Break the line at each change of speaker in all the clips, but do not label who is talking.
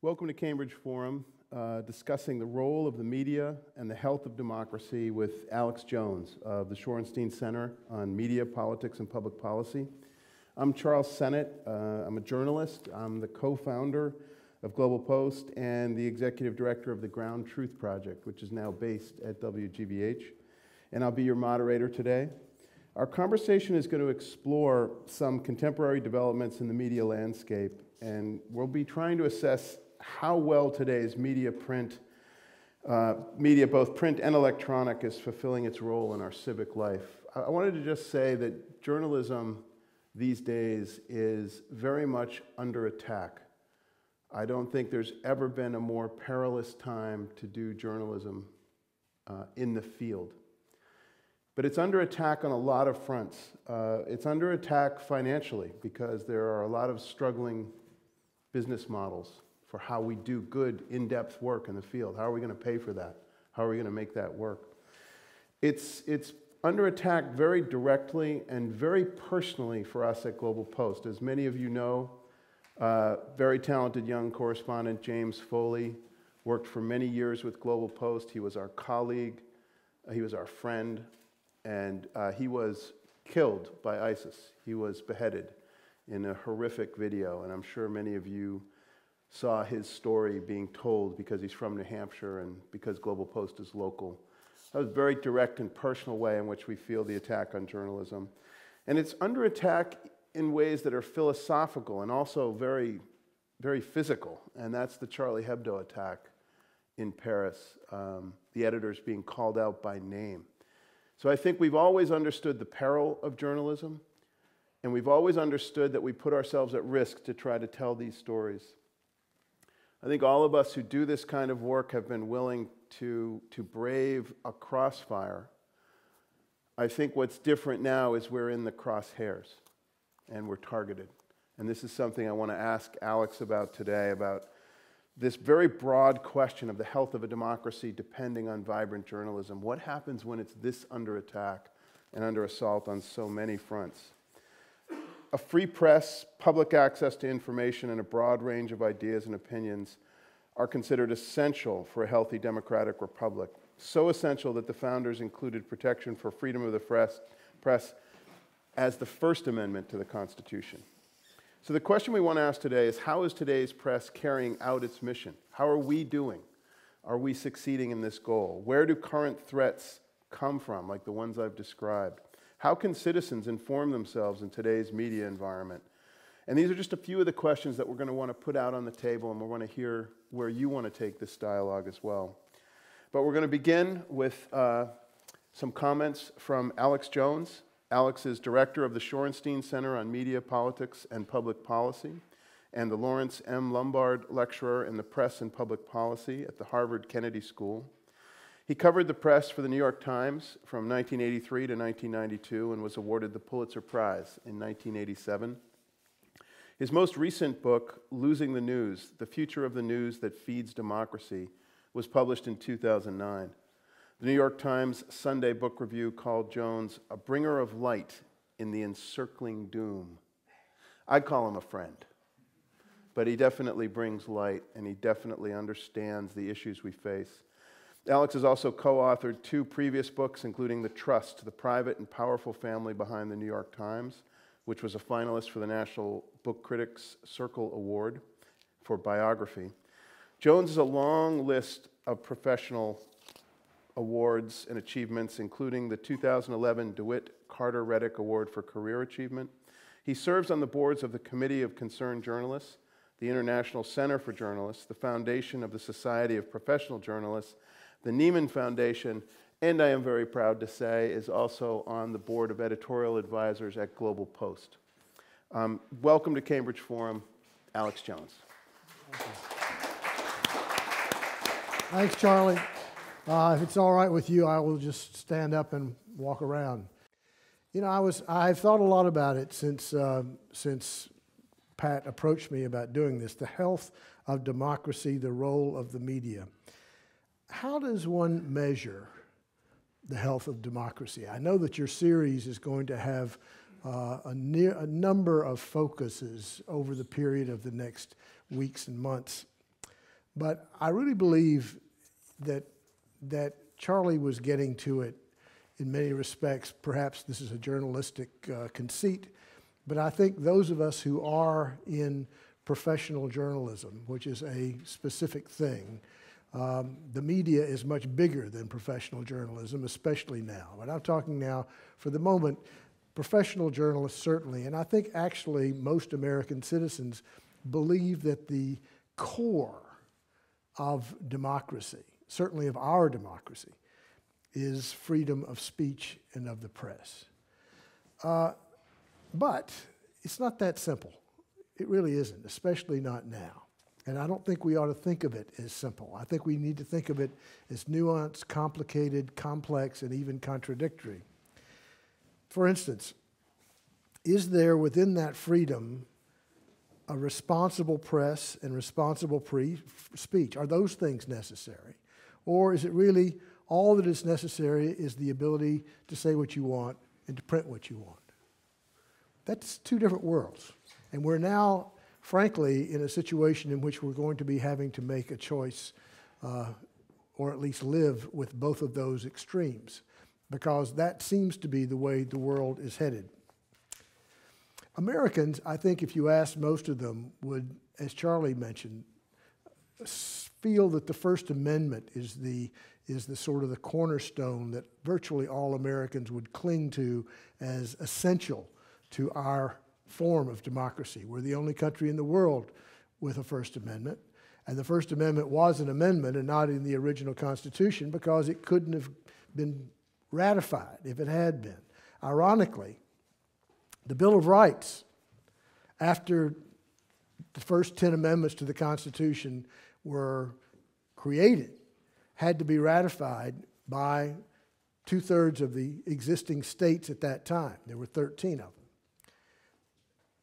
Welcome to Cambridge Forum, discussing the role of the media and the health of democracy with Alex Jones of the Shorenstein Center on Media, Politics, and Public Policy. I'm Charles Sennott. I'm a journalist. I'm the co-founder of Global Post and the executive director of the GroundTruth project, which is now based at WGBH. And I'll be your moderator today. Our conversation is going to explore some contemporary developments in the media landscape, and we'll be trying to assess how well today's media, both print and electronic, is fulfilling its role in our civic life. I wanted to just say that journalism these days is very much under attack. I don't think there's ever been a more perilous time to do journalism in the field. But it's under attack on a lot of fronts. It's under attack financially because there are a lot of struggling business models for how we do good, in-depth work in the field. How are we going to pay for that? How are we going to make that work? It's under attack very directly and very personally for us at Global Post. As many of you know, very talented young correspondent James Foley worked for many years with Global Post. He was our colleague, he was our friend, and he was killed by ISIS. He was beheaded in a horrific video, and I'm sure many of you saw his story being told because he's from New Hampshire and because Global Post is local. That was a very direct and personal way in which we feel the attack on journalism. And it's under attack in ways that are philosophical and also very, very physical. And that's the Charlie Hebdo attack in Paris, the editors being called out by name. So I think we've always understood the peril of journalism, and we've always understood that we put ourselves at risk to try to tell these stories. I think all of us who do this kind of work have been willing to brave a crossfire. I think what's different now is we're in the crosshairs and we're targeted. And this is something I want to ask Alex about today, about this very broad question of the health of a democracy depending on vibrant journalism. What happens when it's this under attack and under assault on so many fronts? A free press, public access to information, and a broad range of ideas and opinions are considered essential for a healthy democratic republic. So essential that the founders included protection for freedom of the press as the First Amendment to the Constitution. So the question we want to ask today is, how is today's press carrying out its mission? How are we doing? Are we succeeding in this goal? Where do current threats come from, like the ones I've described? How can citizens inform themselves in today's media environment? And these are just a few of the questions that we're going to want to put out on the table, and we want to hear where you want to take this dialogue as well. But we're going to begin with some comments from Alex Jones. Alex is director of the Shorenstein Center on Media, Politics, and Public Policy, and the Lawrence M. Lombard Lecturer in the Press and Public Policy at the Harvard Kennedy School. He covered the press for the New York Times from 1983 to 1992 and was awarded the Pulitzer Prize in 1987. His most recent book, Losing the News: The Future of the News That Feeds Democracy, was published in 2009. The New York Times Sunday Book Review called Jones a bringer of light in the encircling doom. I'd call him a friend, but he definitely brings light, and he definitely understands the issues we face. Alex has also co-authored 2 previous books, including The Trust, the Private and Powerful Family Behind the New York Times, which was a finalist for the National Book Critics Circle Award for biography. Jones has a long list of professional awards and achievements, including the 2011 DeWitt Carter-Reddick Award for Career Achievement. He serves on the boards of the Committee of Concerned Journalists, the International Center for Journalists, the Foundation of the Society of Professional Journalists, the Nieman Foundation, and I am very proud to say is also on the board of editorial advisors at Global Post. Welcome to Cambridge Forum, Alex Jones.
Thanks, Charlie. If it's all right with you, I will just stand up and walk around. You know, I've thought a lot about it since Pat approached me about doing this, the health of democracy, the role of the media. How does one measure the health of democracy? I know that your series is going to have a number of focuses over the period of the next weeks and months. But I really believe that Charlie was getting to it in many respects. Perhaps this is a journalistic conceit, but I think those of us who are in professional journalism, which is a specific thing, the media is much bigger than professional journalism, especially now. But I'm talking now, for the moment, professional journalists certainly, and I think actually most American citizens believe that the core of democracy, certainly of our democracy, is freedom of speech and of the press. But it's not that simple. It really isn't, especially not now. And I don't think we ought to think of it as simple. I think we need to think of it as nuanced, complicated, complex, and even contradictory. For instance, is there within that freedom a responsible press and responsible speech? Are those things necessary? Or is it really all that is necessary is the ability to say what you want and to print what you want? That's two different worlds. And we're now, frankly, in a situation in which we're going to be having to make a choice, or at least live with both of those extremes, because that seems to be the way the world is headed. Americans, I think if you asked most of them, would, as Charlie mentioned, feel that the First Amendment is the sort of the cornerstone that virtually all Americans would cling to as essential to our form of democracy. We're the only country in the world with a First Amendment, and the First Amendment was an amendment and not in the original Constitution because it couldn't have been ratified if it had been. Ironically, the Bill of Rights, after the first 10 amendments to the Constitution were created, had to be ratified by 2/3 of the existing states at that time. There were 13 of them.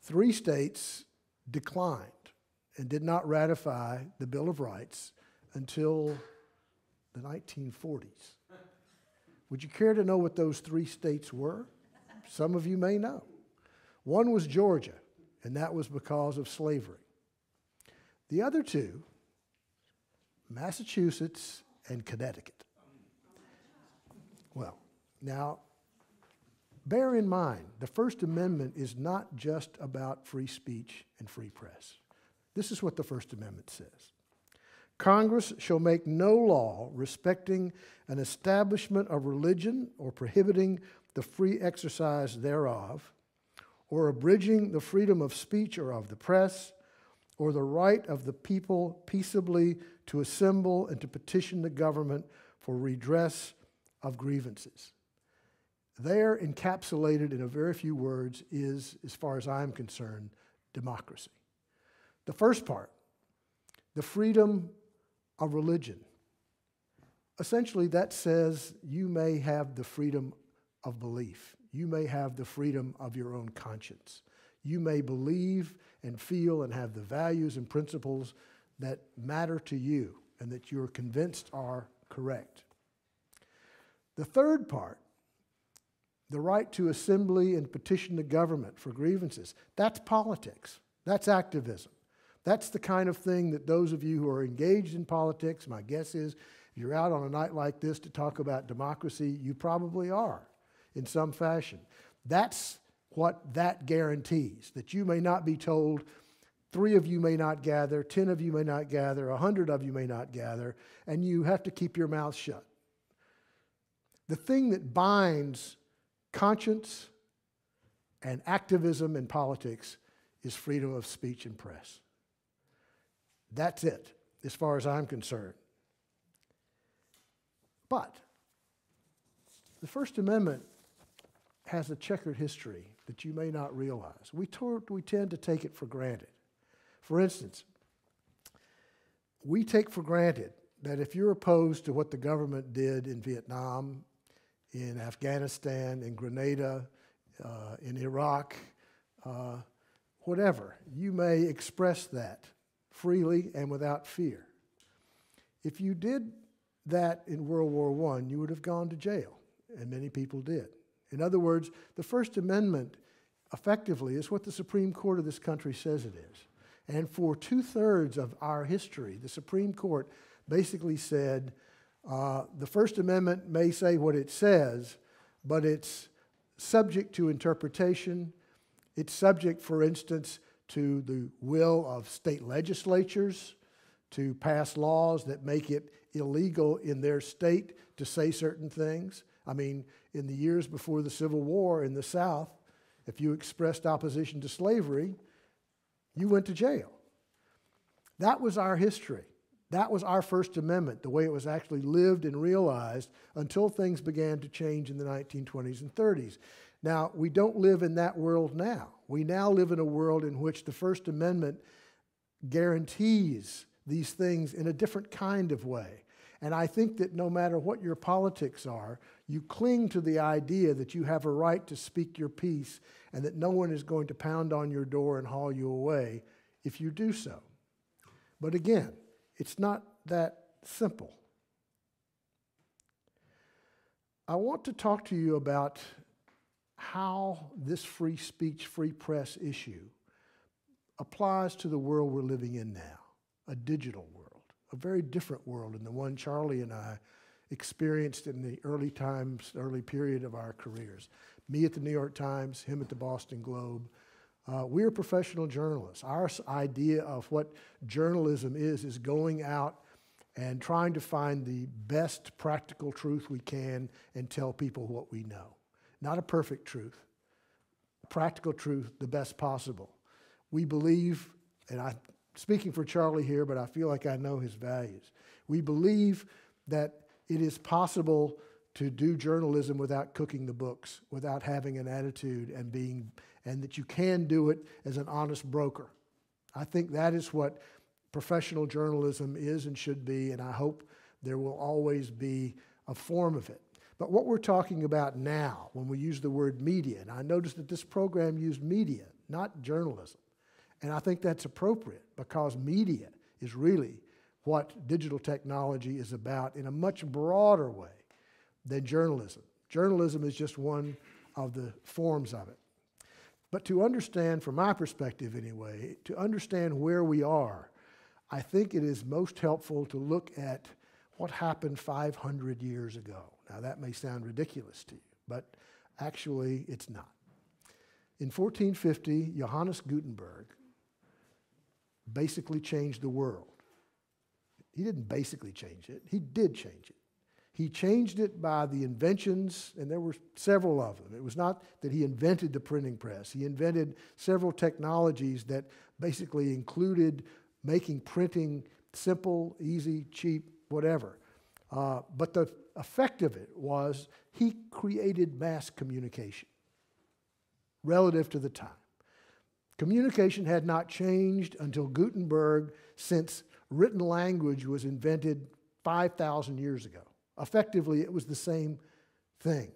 3 states declined and did not ratify the Bill of Rights until the 1940s. Would you care to know what those 3 states were? Some of you may know. One was Georgia, and that was because of slavery. The other 2, Massachusetts and Connecticut. Well, now, bear in mind, the First Amendment is not just about free speech and free press. This is what the First Amendment says. Congress shall make no law respecting an establishment of religion or prohibiting the free exercise thereof, or abridging the freedom of speech or of the press, or the right of the people peaceably to assemble and to petition the government for redress of grievances. There, encapsulated in a very few words, is, as far as I'm concerned, democracy. The first part, the freedom of religion. Essentially, that says you may have the freedom of belief. You may have the freedom of your own conscience. You may believe and feel and have the values and principles that matter to you and that you're convinced are correct. The third part, the right to assembly and petition the government for grievances, that's politics. That's activism. That's the kind of thing that those of you who are engaged in politics, my guess is, if you're out on a night like this to talk about democracy, you probably are in some fashion. That's what that guarantees, that you may not be told 3 of you may not gather, 10 of you may not gather, 100 of you may not gather, and you have to keep your mouth shut. The thing that binds conscience and activism in politics is freedom of speech and press. That's it, as far as I'm concerned. But the First Amendment has a checkered history that you may not realize. We tend to take it for granted. For instance, we take for granted that if you're opposed to what the government did in Vietnam, in Afghanistan, in Grenada, in Iraq, whatever, you may express that freely and without fear. If you did that in World War I, you would have gone to jail, and many people did. In other words, the First Amendment effectively is what the Supreme Court of this country says it is. And for 2/3 of our history, the Supreme Court basically said, the First Amendment may say what it says, but it's subject to interpretation. It's subject, for instance, to the will of state legislatures to pass laws that make it illegal in their state to say certain things. I mean, in the years before the Civil War in the South, if you expressed opposition to slavery, you went to jail. That was our history. That was our First Amendment, the way it was actually lived and realized until things began to change in the 1920s and 30s. Now, we don't live in that world now. We now live in a world in which the First Amendment guarantees these things in a different kind of way. And I think that no matter what your politics are, you cling to the idea that you have a right to speak your piece and that no one is going to pound on your door and haul you away if you do so. But again, it's not that simple. I want to talk to you about how this free speech, free press issue applies to the world we're living in now, a digital world, a very different world than the one Charlie and I experienced in the early period of our careers. Me at the New York Times, him at the Boston Globe. We're professional journalists. Our idea of what journalism is going out and trying to find the best practical truth we can and tell people what we know. Not a perfect truth, practical truth, the best possible. We believe, and I'm speaking for Charlie here, but I feel like I know his values. We believe that it is possible to do journalism without cooking the books, without having an attitude and that you can do it as an honest broker. I think that is what professional journalism is and should be, and I hope there will always be a form of it. But what we're talking about now, when we use the word media, and I noticed that this program used media, not journalism, and I think that's appropriate because media is really what digital technology is about in a much broader way than journalism. Journalism is just one of the forms of it. But to understand, from my perspective anyway, to understand where we are, I think it is most helpful to look at what happened 500 years ago. Now that may sound ridiculous to you, but actually it's not. In 1450, Johannes Gutenberg basically changed the world. He didn't basically change it, he did change it. He changed it by the inventions, and there were several of them. It was not that he invented the printing press. He invented several technologies that basically included making printing simple, easy, cheap, whatever. But the effect of it was he created mass communication relative to the time. Communication had not changed until Gutenberg, since written language was invented 5,000 years ago. Effectively, it was the same thing,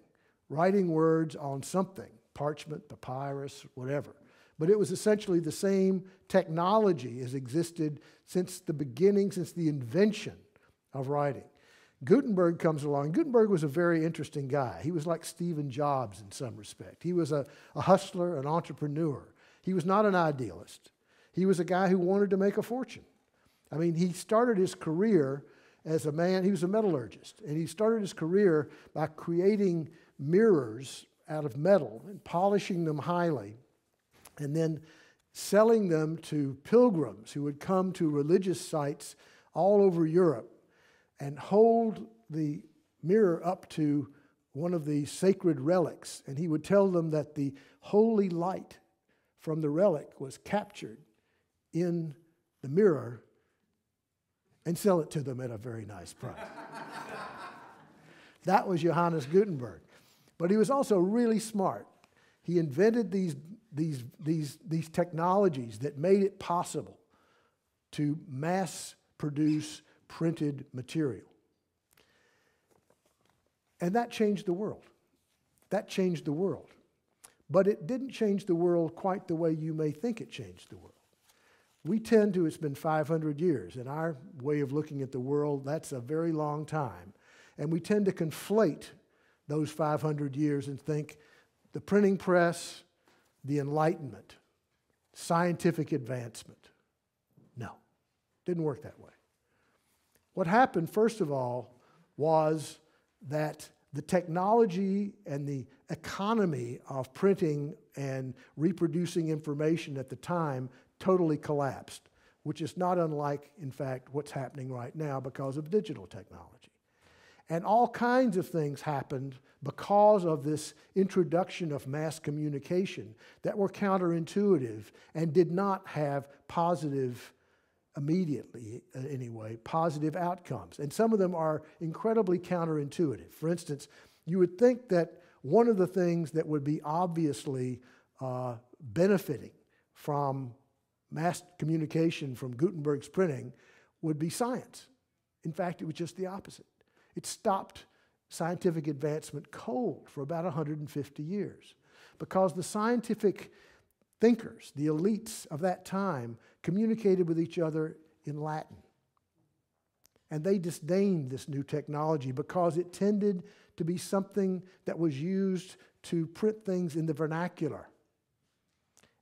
writing words on something, parchment, papyrus, whatever. But it was essentially the same technology as existed since the beginning, since the invention of writing. Gutenberg comes along. Gutenberg was a very interesting guy. He was like Stephen Jobs in some respect. He was a hustler, an entrepreneur. He was not an idealist. He was a guy who wanted to make a fortune. I mean, he started his career as a man, he was a metallurgist, and he started his career by creating mirrors out of metal and polishing them highly, and then selling them to pilgrims who would come to religious sites all over Europe and hold the mirror up to one of the sacred relics, and he would tell them that the holy light from the relic was captured in the mirror and sell it to them at a very nice price. That was Johannes Gutenberg. But he was also really smart. He invented these technologies that made it possible to mass produce printed material. And that changed the world. That changed the world. But it didn't change the world quite the way you may think it changed the world. We tend to, it's been 500 years. In our way of looking at the world, that's a very long time. And we tend to conflate those 500 years and think the printing press, the Enlightenment, scientific advancement, Didn't work that way. What happened, first of all, was that the technology and the economy of printing and reproducing information at the time totally collapsed, which is not unlike, in fact, what's happening right now because of digital technology. And all kinds of things happened because of this introduction of mass communication that were counterintuitive and did not have positive, immediately anyway, positive outcomes. And some of them are incredibly counterintuitive. For instance, you would think that one of the things that would be obviously benefiting from mass communication from Gutenberg's printing would be science. In fact, it was just the opposite. It stopped scientific advancement cold for about 150 years because the scientific thinkers, the elites of that time, communicated with each other in Latin. And they disdained this new technology because it tended to be something that was used to print things in the vernacular.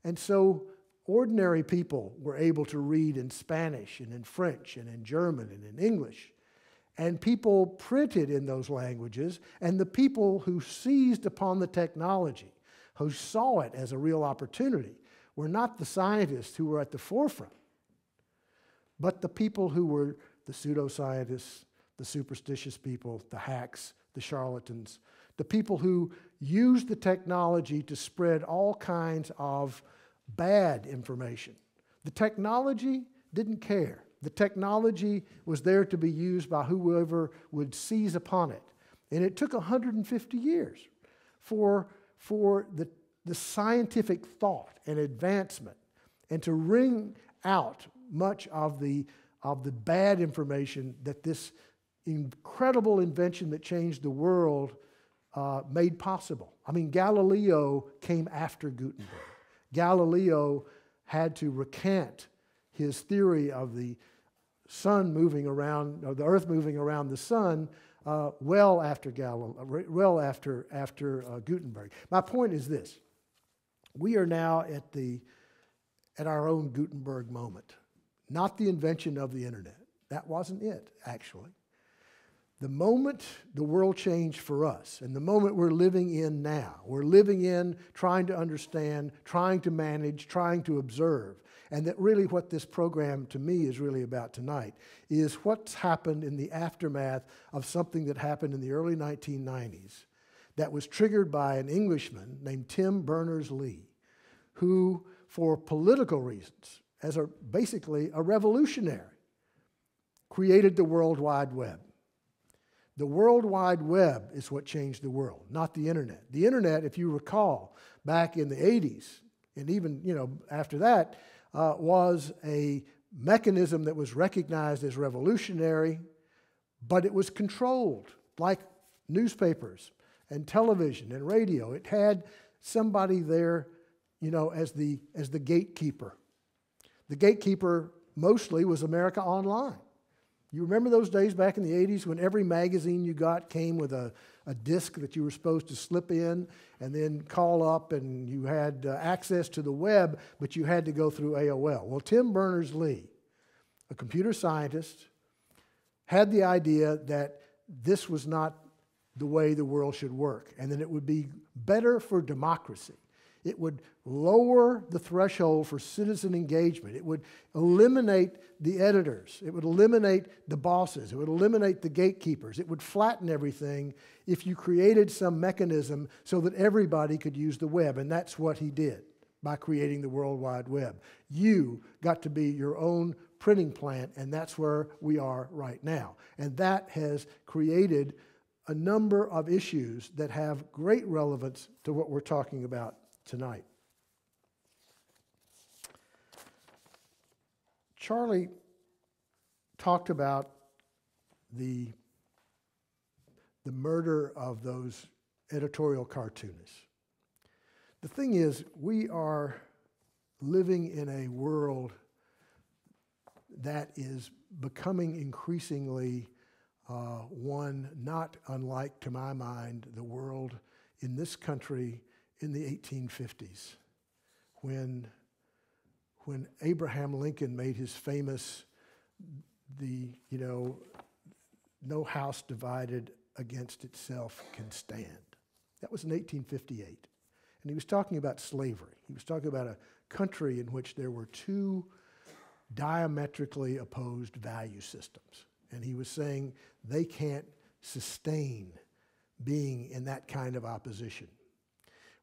And so ordinary people were able to read in Spanish and in French and in German and in English. And people printed in those languages, and the people who seized upon the technology, who saw it as a real opportunity, were not the scientists who were at the forefront, but the people who were the pseudoscientists, the superstitious people, the hacks, the charlatans, the people who used the technology to spread all kinds of bad information. The technology didn't care. The technology was there to be used by whoever would seize upon it. And it took 150 years for the scientific thought and advancement and to wring out much of the bad information that this incredible invention that changed the world made possible. I mean, Galileo came after Gutenberg. Galileo had to recant his theory of the sun moving around, or the earth moving around the sun, well after Gutenberg. My point is this: we are now at our own Gutenberg moment, not the invention of the internet. That wasn't it, actually. The moment the world changed for us, and the moment we're living in now, we're living in trying to understand, trying to manage, trying to observe. And that really what this program to me is really about tonight is what's happened in the aftermath of something that happened in the early 1990s that was triggered by an Englishman named Tim Berners-Lee, who, for political reasons, as basically a revolutionary, created the World Wide Web. The World Wide Web is what changed the world, not the internet. The internet, if you recall, back in the 80s, and even after that, was a mechanism that was recognized as revolutionary, but it was controlled, like newspapers and television and radio. It had somebody there, as the gatekeeper. The gatekeeper mostly was America Online. You remember those days back in the 80s when every magazine you got came with a disc that you were supposed to slip in and then call up, and you had access to the web, but you had to go through AOL. Well, Tim Berners-Lee, a computer scientist, had the idea that this was not the way the world should work, and that it would be better for democracy. It would lower the threshold for citizen engagement. It would eliminate the editors. It would eliminate the bosses. It would eliminate the gatekeepers. It would flatten everything if you created some mechanism so that everybody could use the web. And that's what he did by creating the World Wide Web. You got to be your own printing plant, and that's where we are right now. And that has created a number of issues that have great relevance to what we're talking about tonight. Charlie talked about the murder of those editorial cartoonists. The thing is, we are living in a world that is becoming increasingly one not unlike, to my mind, the world in this country in the 1850s, when Abraham Lincoln made his famous no house divided against itself can stand. That was in 1858. And he was talking about slavery. He was talking about a country in which there were two diametrically opposed value systems. And he was saying they can't sustain being in that kind of opposition.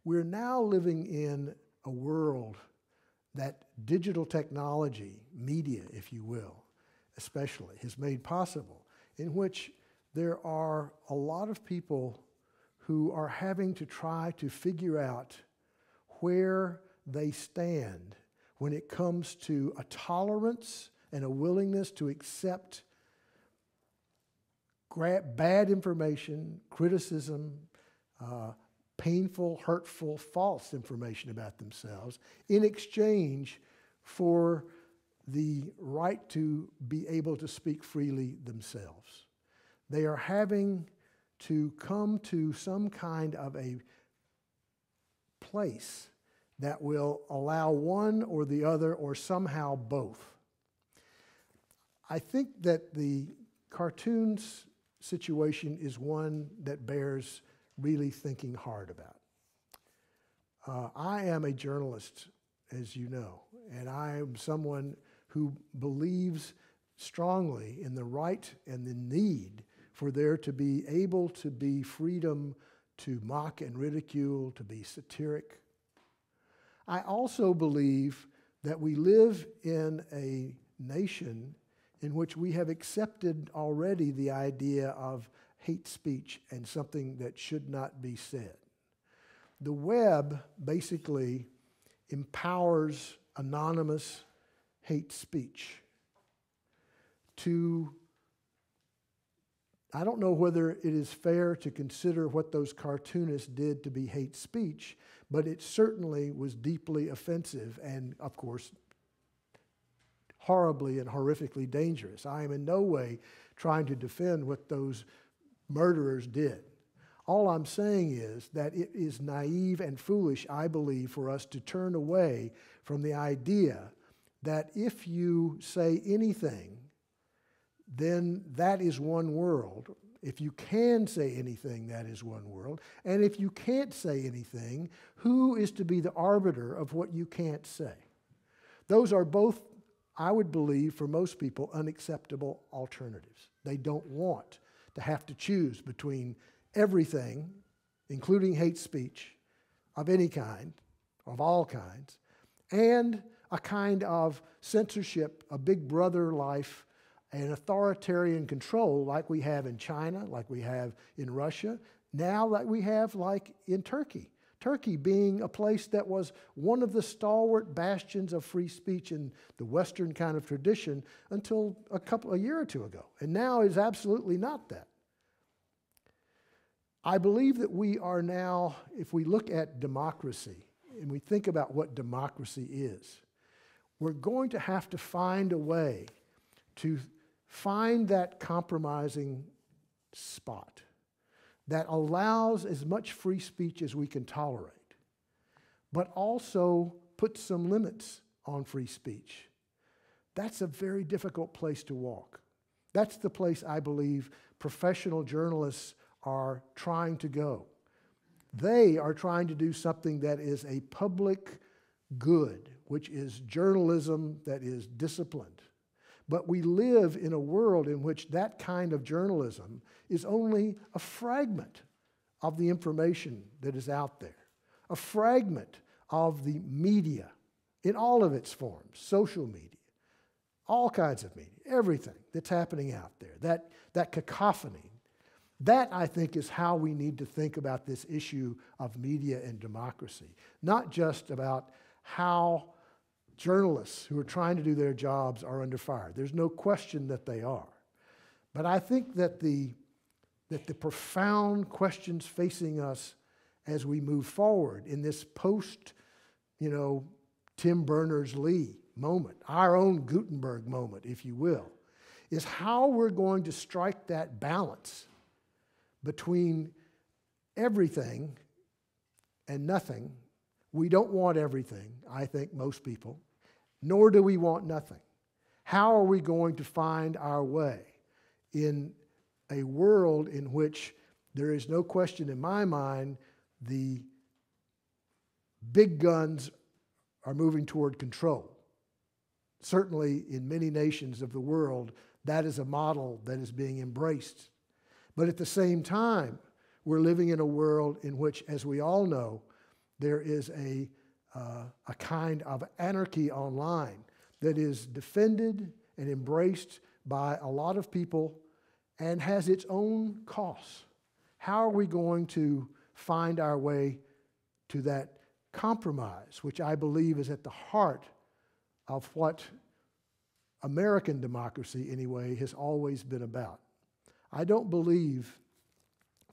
We're now living in a world that digital technology, media, if you will, especially, has made possible, in which there are a lot of people who are having to try to figure out where they stand when it comes to a tolerance and a willingness to accept bad information, criticism, painful, hurtful, false information about themselves in exchange for the right to be able to speak freely themselves. They are having to come to some kind of a place that will allow one or the other or somehow both. I think that the cartoons situation is one that bears really thinking hard about. I am a journalist, as you know, and I am someone who believes strongly in the right and the need for there to be able to be freedom to mock and ridicule, to be satiric. I also believe that we live in a nation in which we have accepted already the idea of hate speech and something that should not be said. The web basically empowers anonymous hate speech to, I don't know whether it is fair to consider what those cartoonists did to be hate speech, but it certainly was deeply offensive and, of course, horribly and horrifically dangerous. I am in no way trying to defend what those murderers did. All I'm saying is that it is naive and foolish, I believe, for us to turn away from the idea that if you say anything, then that is one world. If you can say anything, that is one world. And if you can't say anything, who is to be the arbiter of what you can't say? Those are both, I would believe, for most people, unacceptable alternatives. They don't want to have to choose between everything, including hate speech of any kind, of all kinds, and a kind of censorship, a big brother life, an authoritarian control like we have in China, like we have in Russia, now like we have like in Turkey. Turkey being a place that was one of the stalwart bastions of free speech in the Western kind of tradition until a year or two ago, and now is absolutely not that. I believe that we are now, if we look at democracy and we think about what democracy is, we're going to have to find a way to find that compromising spot that allows as much free speech as we can tolerate, but also puts some limits on free speech. That's a very difficult place to walk. That's the place I believe professional journalists are trying to go. They are trying to do something that is a public good, which is journalism that is disciplined. But we live in a world in which that kind of journalism is only a fragment of the information that is out there, a fragment of the media in all of its forms, social media, all kinds of media, everything that's happening out there, that cacophony. That, I think, is how we need to think about this issue of media and democracy, not just about how journalists who are trying to do their jobs are under fire. There's no question that they are. But I think that the profound questions facing us as we move forward in this post, Tim Berners-Lee moment, our own Gutenberg moment, if you will, is how we're going to strike that balance between everything and nothing. We don't want everything, I think, most people, nor do we want nothing. How are we going to find our way in a world in which there is no question in my mind the big guns are moving toward control? Certainly in many nations of the world, that is a model that is being embraced. But at the same time, we're living in a world in which, as we all know, there is a kind of anarchy online that is defended and embraced by a lot of people and has its own costs. How are we going to find our way to that compromise, which I believe is at the heart of what American democracy, anyway, has always been about? I don't believe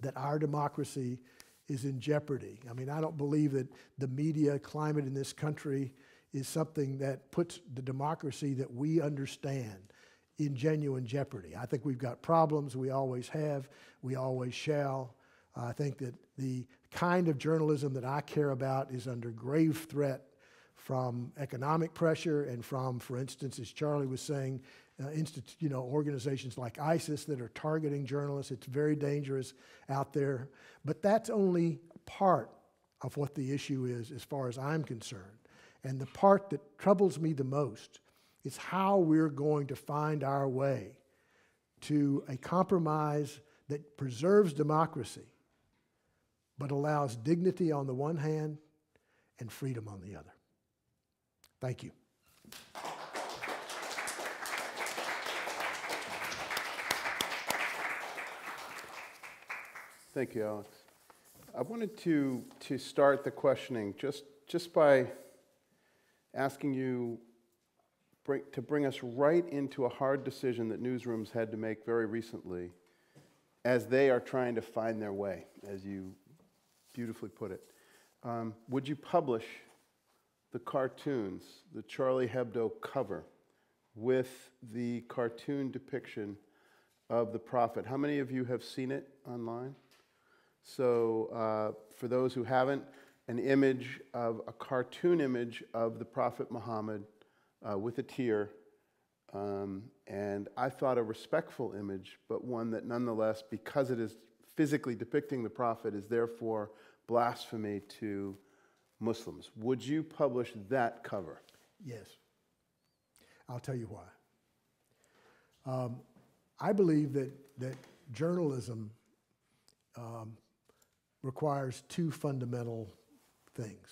that our democracy is in jeopardy. I mean, I don't believe that the media climate in this country is something that puts the democracy that we understand in genuine jeopardy. I think we've got problems. We always have. We always shall. I think that the kind of journalism that I care about is under grave threat from economic pressure and from, for instance, as Charlie was saying, organizations like ISIS that are targeting journalists. It's very dangerous out there. But that's only part of what the issue is as far as I'm concerned. And the part that troubles me the most is how we're going to find our way to a compromise that preserves democracy but allows dignity on the one hand and freedom on the other. Thank you.
Thank you, Alex. I wanted to start the questioning just by asking you to bring us right into a hard decision that newsrooms had to make very recently as they are trying to find their way, as you beautifully put it. Would you publish the cartoons, the Charlie Hebdo cover, with the cartoon depiction of the prophet? How many of you have seen it online? So for those who haven't, a cartoon image of the Prophet Muhammad with a tear, and I thought a respectful image, but one that nonetheless, because it is physically depicting the prophet, is therefore blasphemy to Muslims. Would you publish that cover?
Yes. I'll tell you why. I believe that journalism requires two fundamental things.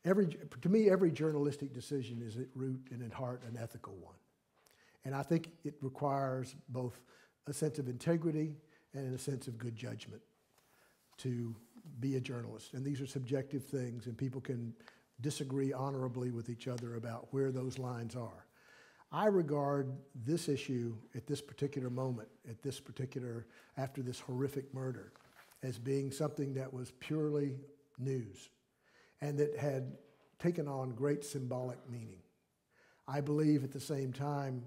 To me, every journalistic decision is at root and at heart an ethical one. And I think it requires both a sense of integrity and a sense of good judgment to be a journalist. And these are subjective things, and people can disagree honorably with each other about where those lines are. I regard this issue at this particular moment, after this horrific murder, as being something that was purely news and that had taken on great symbolic meaning. I believe at the same time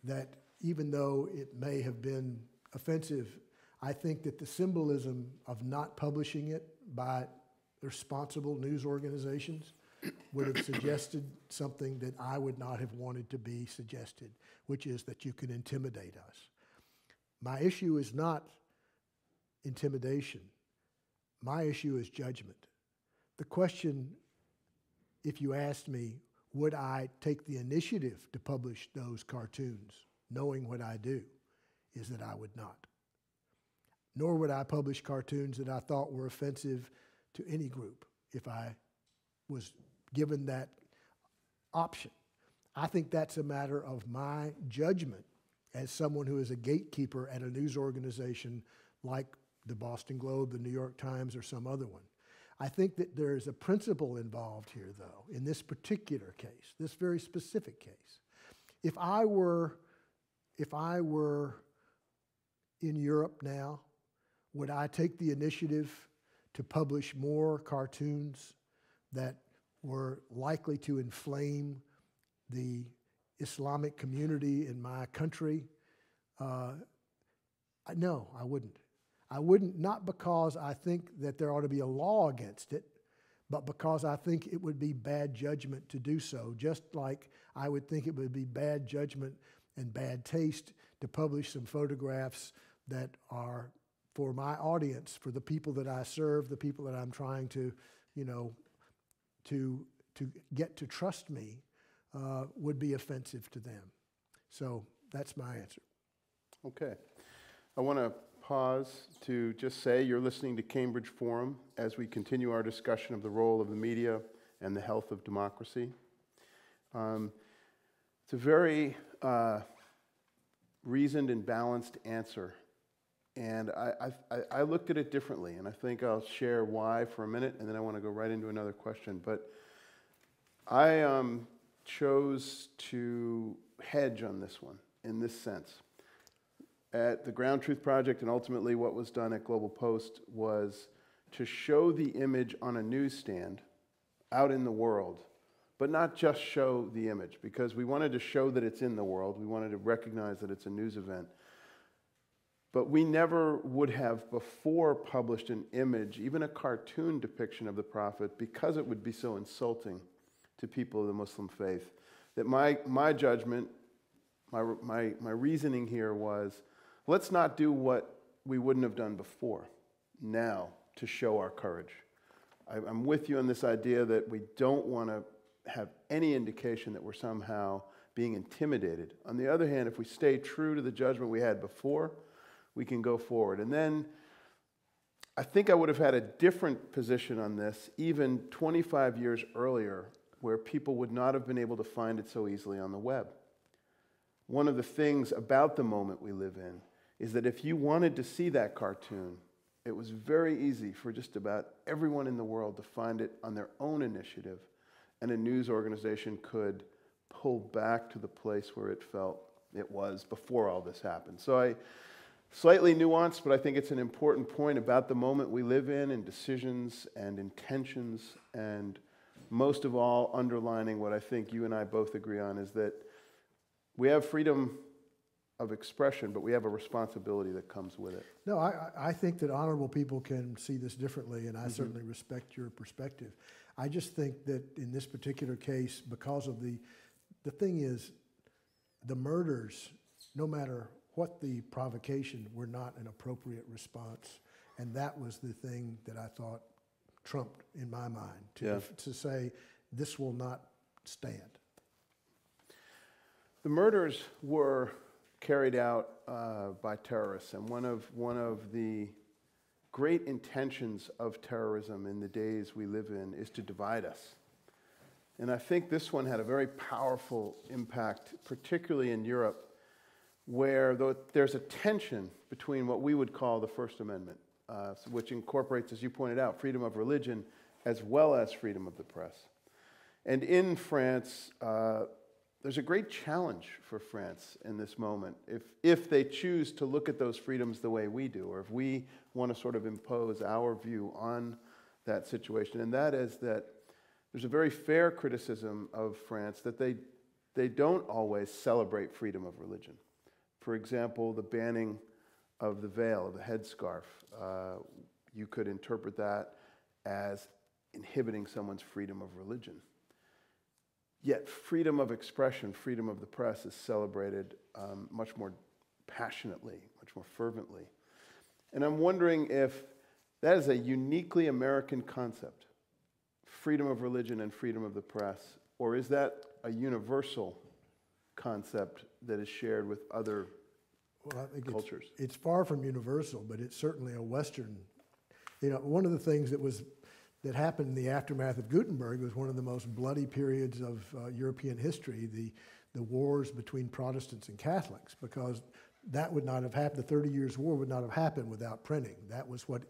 that even though it may have been offensive, I think that the symbolism of not publishing it by responsible news organizations would have suggested something that I would not have wanted to be suggested, which is that you can intimidate us. My issue is not intimidation. My issue is judgment. The question, if you asked me, would I take the initiative to publish those cartoons, knowing what I do, is that I would not. Nor would I publish cartoons that I thought were offensive to any group if I was given that option. I think that's a matter of my judgment as someone who is a gatekeeper at a news organization like the Boston Globe, the New York Times, or some other one. I think that there is a principle involved here, though, in this particular case, this very specific case. If I were in Europe now, would I take the initiative to publish more cartoons that were likely to inflame the Islamic community in my country? No, I wouldn't. I wouldn't, not because I think that there ought to be a law against it, but because I think it would be bad judgment to do so, just like I would think it would be bad judgment and bad taste to publish some photographs that are for my audience, for the people that I serve, the people that I'm trying to, to get to trust me, would be offensive to them. So that's my answer.
Okay. I want to pause to just say you're listening to Cambridge Forum as we continue our discussion of the role of the media and the health of democracy. It's a very reasoned and balanced answer. And I looked at it differently, and I think I'll share why for a minute, and then I want to go right into another question. But I chose to hedge on this one in this sense. At the GroundTruth Project, and ultimately what was done at Global Post, was to show the image on a newsstand out in the world, but not just show the image, because we wanted to show that it's in the world. We wanted to recognize that it's a news event. But we never would have before published an image, even a cartoon depiction of the prophet, because it would be so insulting to people of the Muslim faith. That my judgment, my reasoning here was, let's not do what we wouldn't have done before, now, to show our courage. I'm with you on this idea that we don't want to have any indication that we're somehow being intimidated. On the other hand, if we stay true to the judgment we had before, we can go forward. And then I think I would have had a different position on this even 25 years earlier, where people would not have been able to find it so easily on the web. One of the things about the moment we live in is that if you wanted to see that cartoon, it was very easy for just about everyone in the world to find it on their own initiative, and a news organization could pull back to the place where it felt it was before all this happened. So slightly nuanced, but I think it's an important point about the moment we live in, and decisions and intentions, and most of all, underlining what I think you and I both agree on, is that we have freedom of expression, but we have a responsibility that comes with it.
No, I think that honorable people can see this differently, and I certainly respect your perspective. I just think that in this particular case, because of the thing is, the murders, no matter what the provocation, were not an appropriate response. And that was the thing that I thought trumped in my mind, to say, this will not stand. The murders were carried out by terrorists, and one of the great intentions of terrorism in the days we live in is to divide us. And I think this one had a very powerful impact, particularly in Europe, where there's a tension between what we would call the First Amendment, which incorporates, as you pointed out, freedom of religion as well as freedom of the press. And in France, there's a great challenge for France in this moment, if they choose to look at those freedoms the way we do, or if we want to sort of impose our view on that situation. And that is that there's a very fair criticism of France that they don't always celebrate freedom of religion. For example, the banning of the veil, of the headscarf, you could interpret that as inhibiting someone's freedom of religion. Yet freedom of expression, freedom of the press is celebrated much more passionately, much more fervently. And I'm wondering if that is a uniquely American concept, freedom of religion and freedom of the press, or is that a universal concept that is shared with other cultures? It's far from universal, but it's certainly a Western. One of the things that happened in the aftermath of Gutenberg was one of the most bloody periods of European history, the wars between Protestants and Catholics, because that would not have happened. The 30 Years' War would not have happened without printing. That was what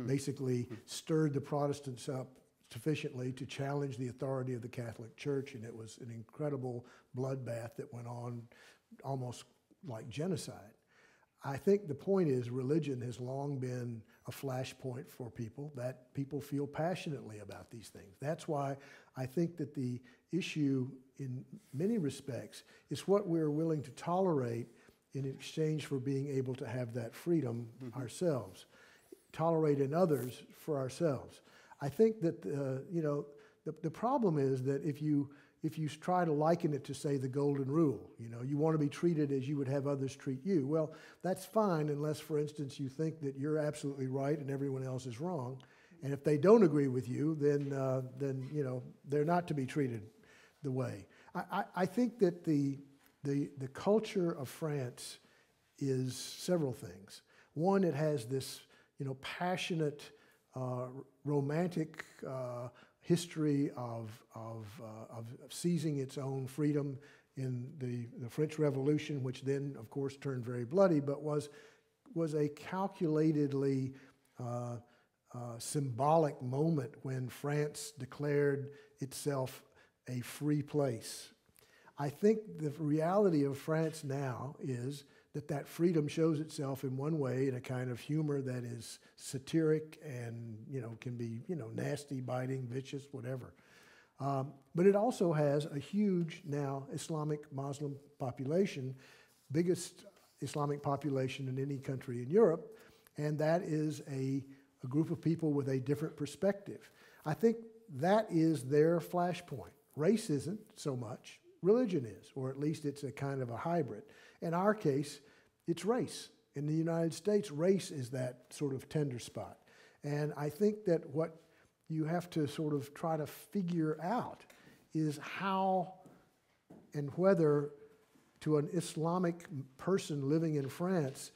basically stirred the Protestants up sufficiently to challenge the authority of the Catholic Church, and it was an incredible bloodbath that went on almost like genocide. I think the point is religion has long been a flashpoint for people, that people feel passionately about these things. That's why I think that the issue in many respects is what we're willing to tolerate in exchange for being able to have that freedom ourselves, tolerate in others for ourselves. I think that the problem is that if you try to liken it to, say, the golden rule, you want to be treated as you would have others treat you. Well, that's fine unless, for instance, you think that you're absolutely right and everyone else is wrong. And if they don't agree with you, then they're not to be treated the way. I think that the culture of France is several things. One, it has this passionate, romantic history of seizing its own freedom in the French Revolution, which then, of course, turned very bloody, but was a calculatedly symbolic moment when France declared itself a free place. I think the reality of France now is that freedom shows itself in one way, in a kind of humor that is satiric and can be nasty, biting, vicious, whatever. But it also has a huge now Islamic Muslim population, biggest Islamic population in any country in Europe, and that is a group of people with a different perspective. I think that is their flashpoint. Race isn't so much. Religion is, or at least it's a kind of a hybrid. In our case, it's race. In the United States, race is that sort of tender spot. And I think that what you have to sort of try to figure out is how and whether to an Islamic person living in France,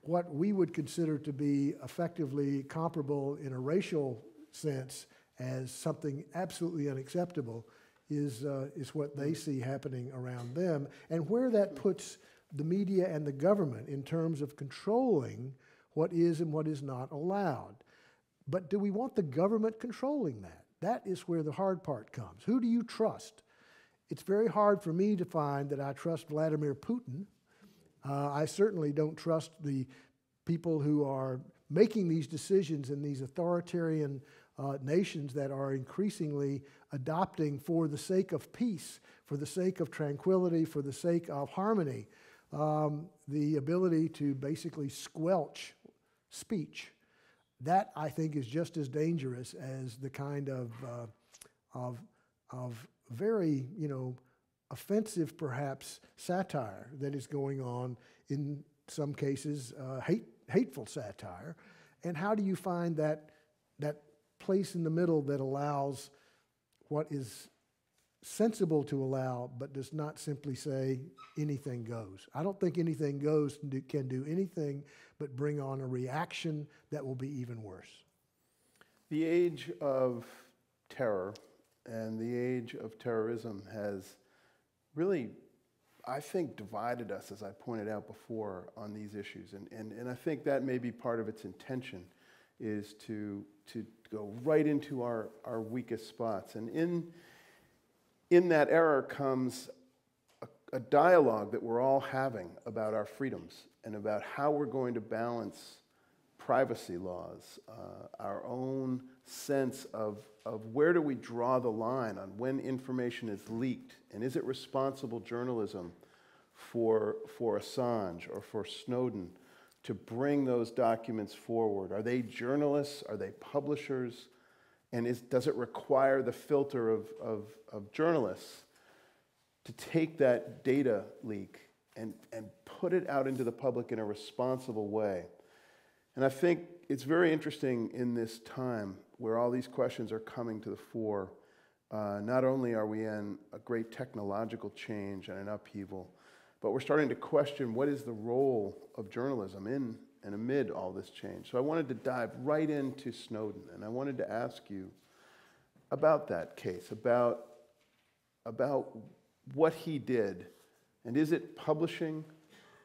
what we would consider to be effectively comparable in a racial sense as something absolutely unacceptable is what they see happening around them, and where that puts the media and the government in terms of controlling what is and what is not allowed. But do we want the government controlling that? That is where the hard part comes. Who do you trust? It's very hard for me to find that I trust Vladimir Putin. I certainly don't trust the people who are making these decisions in these authoritarian nations that are increasingly adopting, for the sake of peace, for the sake of tranquility, for the sake of harmony, the ability to basically squelch speech. That, I think, is just as dangerous as the kind of very, offensive, perhaps, satire that is going on, in some cases, hateful satire. And how do you find that place in the middle that allows what is sensible to allow, but does not simply say anything goes? I don't think anything goes can do anything but bring on a reaction that will be even worse.
The age of terror and the age of terrorism has really, I think, divided us, as I pointed out before, on these issues. And I think that may be part of its intention, is to go right into our weakest spots. And in that era comes a dialogue that we're all having about our freedoms and about how we're going to balance privacy laws, our own sense of where do we draw the line on when information is leaked, and is it responsible journalism for Assange or for Snowden to bring those documents forward? Are they journalists? Are they publishers? And does it require the filter of journalists to take that data leak and put it out into the public in a responsible way? And I think it's very interesting in this time where all these questions are coming to the fore. Not only are we in a great technological change and an upheaval, but we're starting to question what is the role of journalism in and amid all this change. So I wanted to dive right into Snowden, and I wanted to ask you about that case, about what he did. And is it publishing?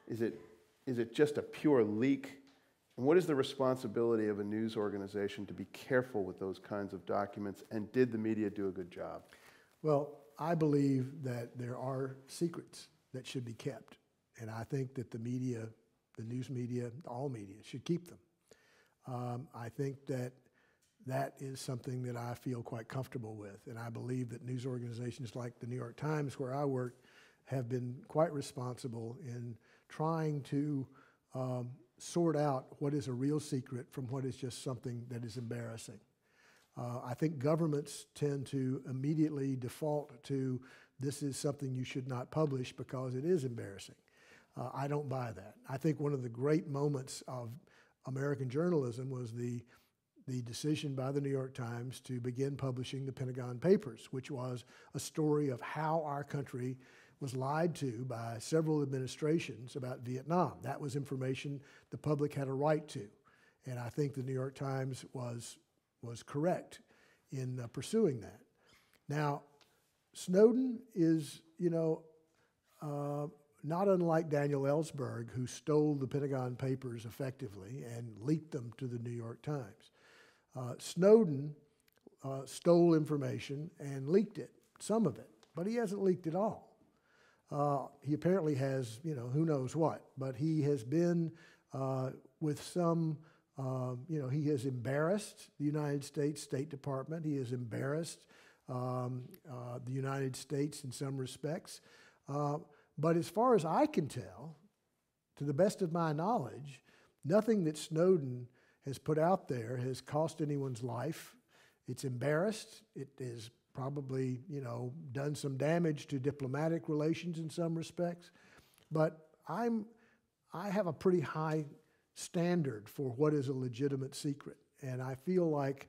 Is it just a pure leak? And what is the responsibility of a news organization to be careful with those kinds of documents? And did the media do a good job?
Well, I believe that there are secrets that should be kept. And I think that the media, the news media, all media should keep them. I think that is something that I feel quite comfortable with. And I believe that news organizations like the New York Times, where I work, have been quite responsible in trying to sort out what is a real secret from what is just something that is embarrassing. I think governments tend to immediately default to this is something you should not publish because it is embarrassing. I don't buy that. I think one of the great moments of American journalism was the decision by the New York Times to begin publishing the Pentagon Papers, which was a story of how our country was lied to by several administrations about Vietnam. That was information the public had a right to. And I think the New York Times was correct in pursuing that. Now, Snowden is, not unlike Daniel Ellsberg, who stole the Pentagon Papers effectively and leaked them to the New York Times. Snowden stole information and leaked it, some of it, but he hasn't leaked it all. He apparently has, who knows what, but he has been with some, he has embarrassed the United States State Department. He has embarrassed the United States in some respects. But as far as I can tell, to the best of my knowledge, nothing that Snowden has put out there has cost anyone's life. It's embarrassed. It has probably, done some damage to diplomatic relations in some respects. But I have a pretty high standard for what is a legitimate secret. And I feel like,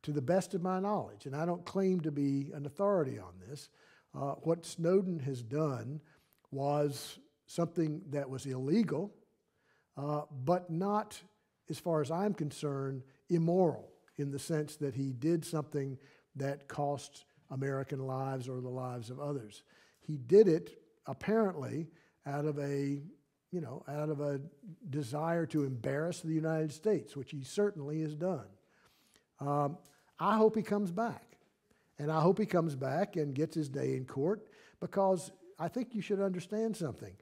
to the best of my knowledge, and I don't claim to be an authority on this, what Snowden has done was something that was illegal, but not, as far as I'm concerned, immoral, in the sense that he did something that cost American lives or the lives of others. He did it apparently out of a desire to embarrass the United States, which he certainly has done. I hope he comes back, and I hope he comes back and gets his day in court, because I think you should understand something.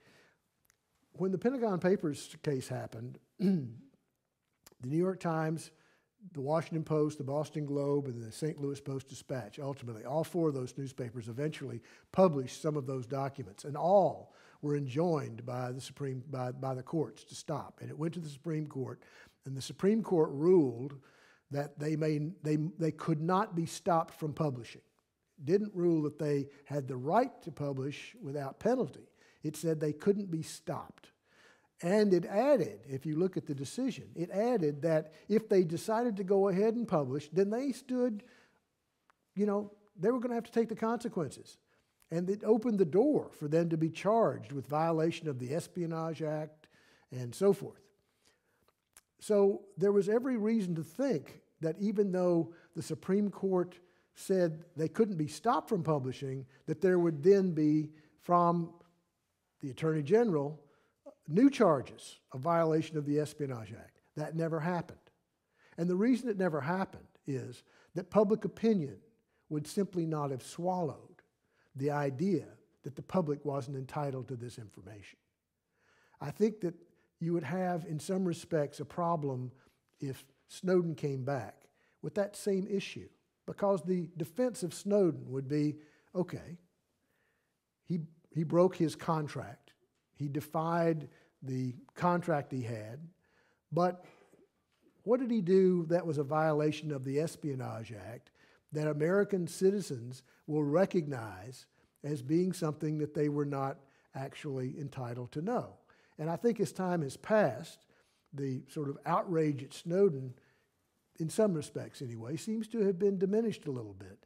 When the Pentagon Papers case happened, the New York Times, the Washington Post, the Boston Globe, and the St. Louis Post-Dispatch, ultimately, all four of those newspapers eventually published some of those documents, and all were enjoined by the courts to stop. And it went to the Supreme Court, and the Supreme Court ruled that they could not be stopped from publishing. It didn't rule that they had the right to publish without penalty. It said they couldn't be stopped. And it added, if you look at the decision, it added that if they decided to go ahead and publish, then they stood, they were going to have to take the consequences. And it opened the door for them to be charged with violation of the Espionage Act and so forth. So there was every reason to think that even though the Supreme Court said they couldn't be stopped from publishing, that there would then be, from the Attorney General, new charges of violation of the Espionage Act. That never happened. And the reason it never happened is that public opinion would simply not have swallowed the idea that the public wasn't entitled to this information. I think that you would have, in some respects, a problem if Snowden came back with that same issue, because the defense of Snowden would be, okay, he broke his contract. He defied the contract he had, but what did he do that was a violation of the Espionage Act that American citizens will recognize as being something that they were not actually entitled to know? And I think as time has passed, the sort of outrage at Snowden, in some respects anyway, seems to have been diminished a little bit.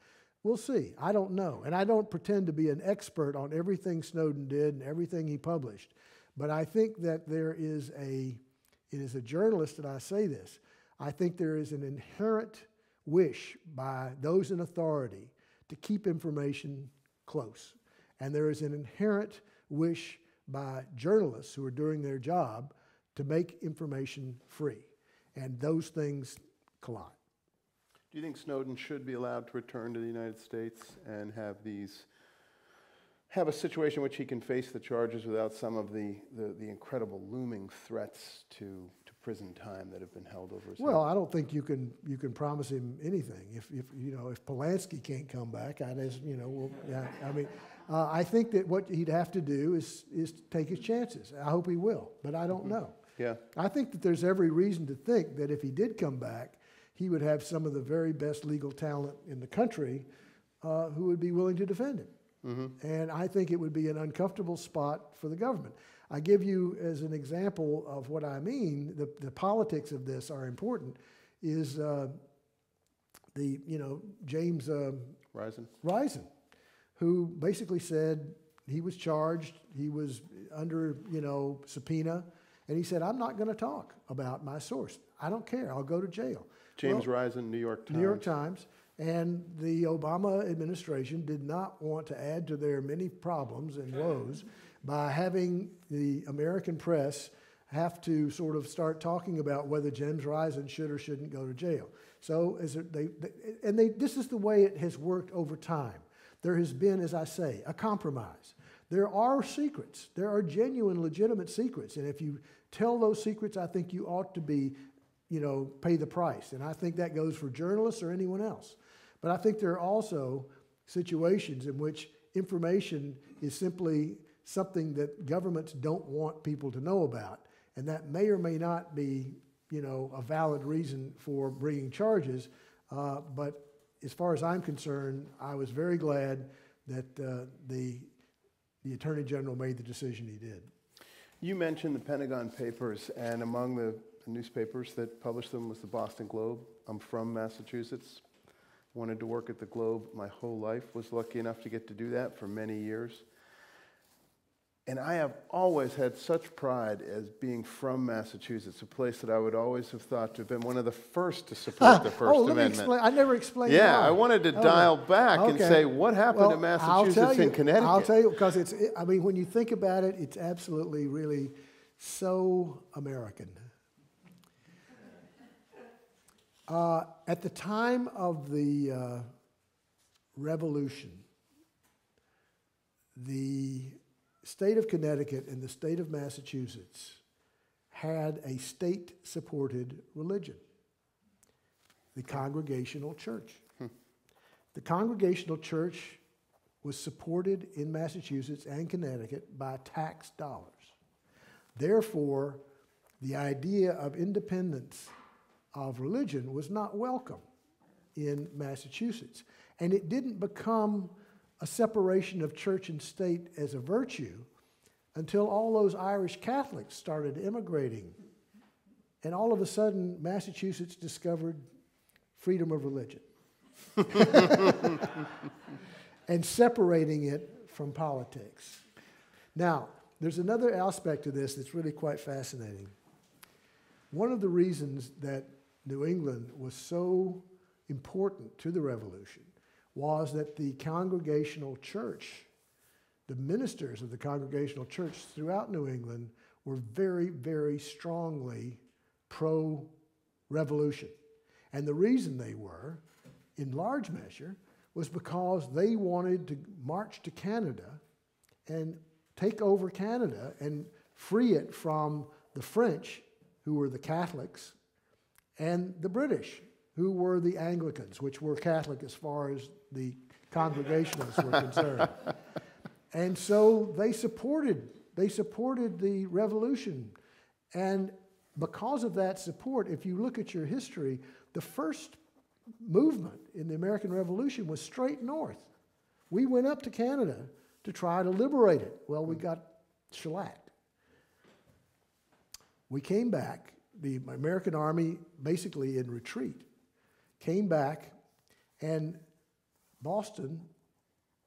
We'll see. I don't know. And I don't pretend to be an expert on everything Snowden did and everything he published. But I think that it is a journalist that I say this, I think there is an inherent wish by those in authority to keep information close. And there is an inherent wish by journalists who are doing their job to make information free. And those things collide.
Do you think Snowden should be allowed to return to the United States and have a situation in which he can face the charges without some of the incredible looming threats to prison time that have been held over his head?
Well, I don't think you can promise him anything. If Polanski can't come back, I think that what he'd have to do is take his chances. I hope he will, but I don't know.
Yeah.
I think that there's every reason to think that if he did come back, he would have some of the very best legal talent in the country who would be willing to defend him. Mm-hmm. And I think it would be an uncomfortable spot for the government. I give you as an example of what I mean, the politics of this are important, is James Risen, who basically said he was charged, he was under, subpoena, and he said, I'm not going to talk about my source. I don't care. I'll go to jail.
James Risen, New York Times.
New York Times. And the Obama administration did not want to add to their many problems and woes by having the American press have to sort of start talking about whether James Risen should or shouldn't go to jail. So this is the way it has worked over time. There has been, as I say, a compromise. There are secrets. There are genuine, legitimate secrets. And if you tell those secrets, I think you ought to be, pay the price. And I think that goes for journalists or anyone else. But I think there are also situations in which information is simply something that governments don't want people to know about. And that may or may not be, a valid reason for bringing charges. But as far as I'm concerned, I was very glad that the Attorney General made the decision he did.
You mentioned the Pentagon Papers, and among the newspapers that published them was the Boston Globe. I'm from Massachusetts. Wanted to work at the Globe my whole life. Was lucky enough to get to do that for many years. And I have always had such pride as being from Massachusetts, a place that I would always have thought to have been one of the first to support the First Amendment.
I never explained
Yeah,
why.
I wanted to dial back and say, what happened to Massachusetts and Connecticut?
I'll tell you, because when you think about it, it's absolutely, really so American. At the time of the Revolution, the state of Connecticut and the state of Massachusetts had a state-supported religion, the Congregational Church. The Congregational Church was supported in Massachusetts and Connecticut by tax dollars. Therefore, the idea of independence of religion was not welcome in Massachusetts. And it didn't become a separation of church and state as a virtue until all those Irish Catholics started immigrating. And all of a sudden, Massachusetts discovered freedom of religion and separating it from politics. Now, there's another aspect to this that's really quite fascinating. One of the reasons that New England was so important to the Revolution was that the Congregational Church, the ministers of the Congregational Church throughout New England were very, very strongly pro-revolution. And the reason they were, in large measure, was because they wanted to march to Canada and take over Canada and free it from the French, who were the Catholics, and the British, who were the Anglicans, which were Catholic as far as the Congregationalists were concerned. And so they supported the revolution. And because of that support, if you look at your history, the first movement in the American Revolution was straight north. We went up to Canada to try to liberate it. Well, we got shellacked. We came back, the American army basically in retreat, came back, and Boston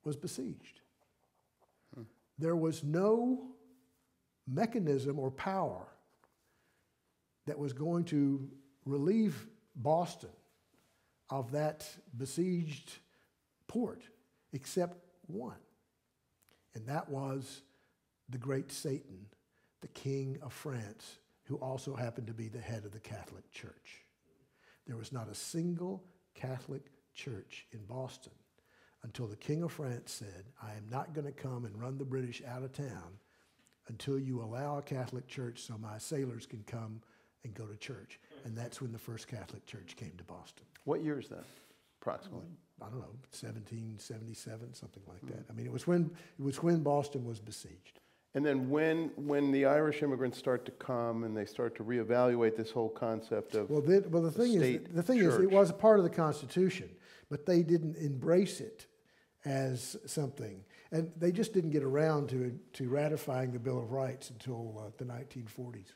was besieged. There was no mechanism or power that was going to relieve Boston of that besieged port except one. And that was the great Satan, the King of France, who also happened to be the head of the Catholic Church. There was not a single Catholic church in Boston until the King of France said, I am not going to come and run the British out of town until you allow a Catholic church so my sailors can come and go to church. And that's when the first Catholic church came to Boston.
What year is that, approximately?
I don't know, 1777, something like that. I mean, it was when Boston was besieged.
And then when the Irish immigrants start to come and they start to reevaluate this whole concept of
the thing is, it was a part of the Constitution, but they didn't embrace it as something, and they just didn't get around to ratifying the Bill of Rights until the 1940s.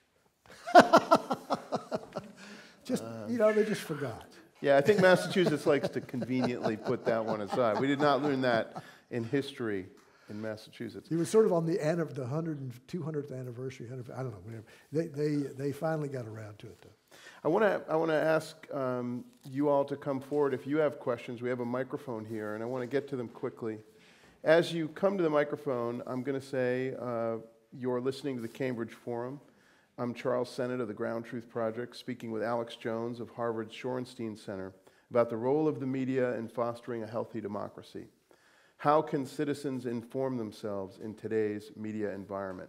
They just forgot.
Yeah, I think Massachusetts likes to conveniently put that one aside. We did not learn that in history in Massachusetts.
It was sort of on the 200th anniversary. I don't know, whatever. They finally got around to it, though.
I want to ask you all to come forward if you have questions. We have a microphone here, and I want to get to them quickly. As you come to the microphone, I'm going to say you're listening to the Cambridge Forum. I'm Charles Sennott of the GroundTruth Project, speaking with Alex Jones of Harvard's Shorenstein Center about the role of the media in fostering a healthy democracy. How can citizens inform themselves in today's media environment?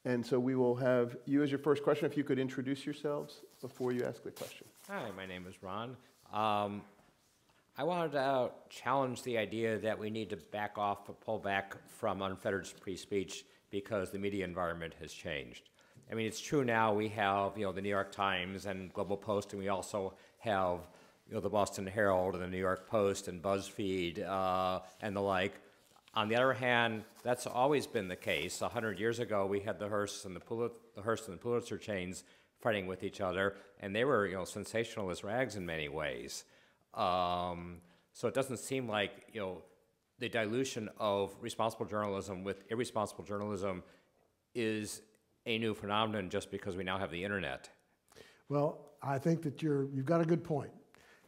And so we will have you as your first question. If you could introduce yourselves before you ask the question.
Hi, my name is Ron. I wanted to challenge the idea that we need to pull back from unfettered free speech because the media environment has changed. I mean, it's true now we have, the New York Times and Global Post, and we also have the Boston Herald and the New York Post and BuzzFeed and the like. On the other hand, that's always been the case. 100 years ago, we had the Hearst and the Pulitzer chains fighting with each other, and they were, sensational as rags in many ways. So it doesn't seem like, the dilution of responsible journalism with irresponsible journalism is a new phenomenon just because we now have the internet.
Well, I think that you've got a good point.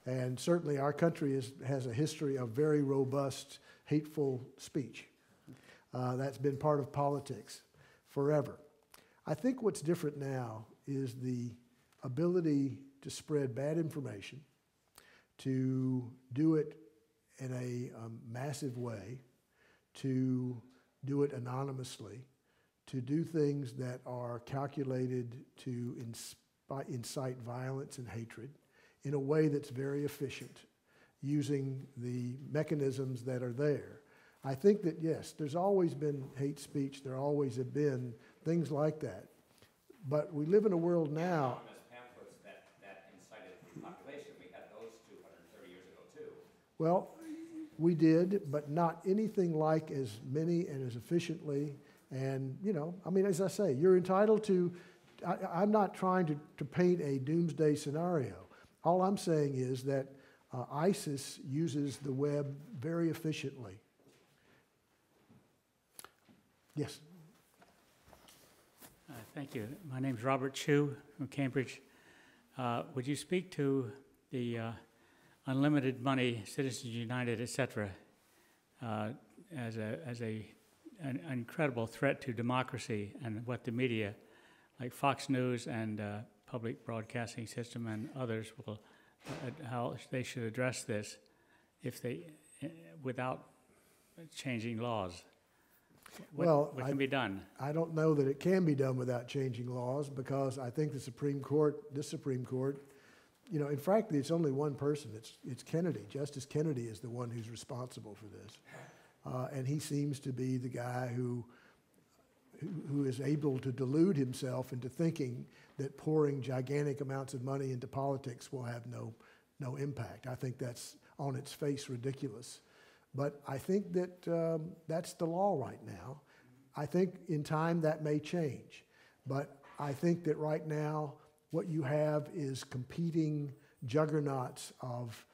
And certainly our country has a history of very robust, hateful speech. That's been part of politics forever. I think what's different now is the ability to spread bad information, to do it in a massive way, to do it anonymously, to do things that are calculated to incite violence and hatred in a way that's very efficient, using the mechanisms that are there. I think that, yes, there's always been hate speech, there always have been things like that. But we live in a world now.
Pamphlets that incited the population, we had those 230 years ago too.
Well, we did, but not anything like as many and as efficiently. And, as I say, you're entitled to, I'm not trying to paint a doomsday scenario. All I'm saying is that ISIS uses the web very efficiently. Yes.
Thank you. My name's Robert Chu from Cambridge. Would you speak to the unlimited money, Citizens United, et cetera, as an incredible threat to democracy, and what the media, like Fox News and Public Broadcasting System and others, will how they should address this if they without changing laws? What can be done?
I don't know that it can be done without changing laws, because I think this Supreme Court, in fact, it's only one person. It's Kennedy. Justice Kennedy is the one who's responsible for this. And he seems to be the guy who is able to delude himself into thinking that pouring gigantic amounts of money into politics will have no impact. I think that's on its face ridiculous. But I think that that's the law right now. I think in time that may change. But I think that right now what you have is competing juggernauts of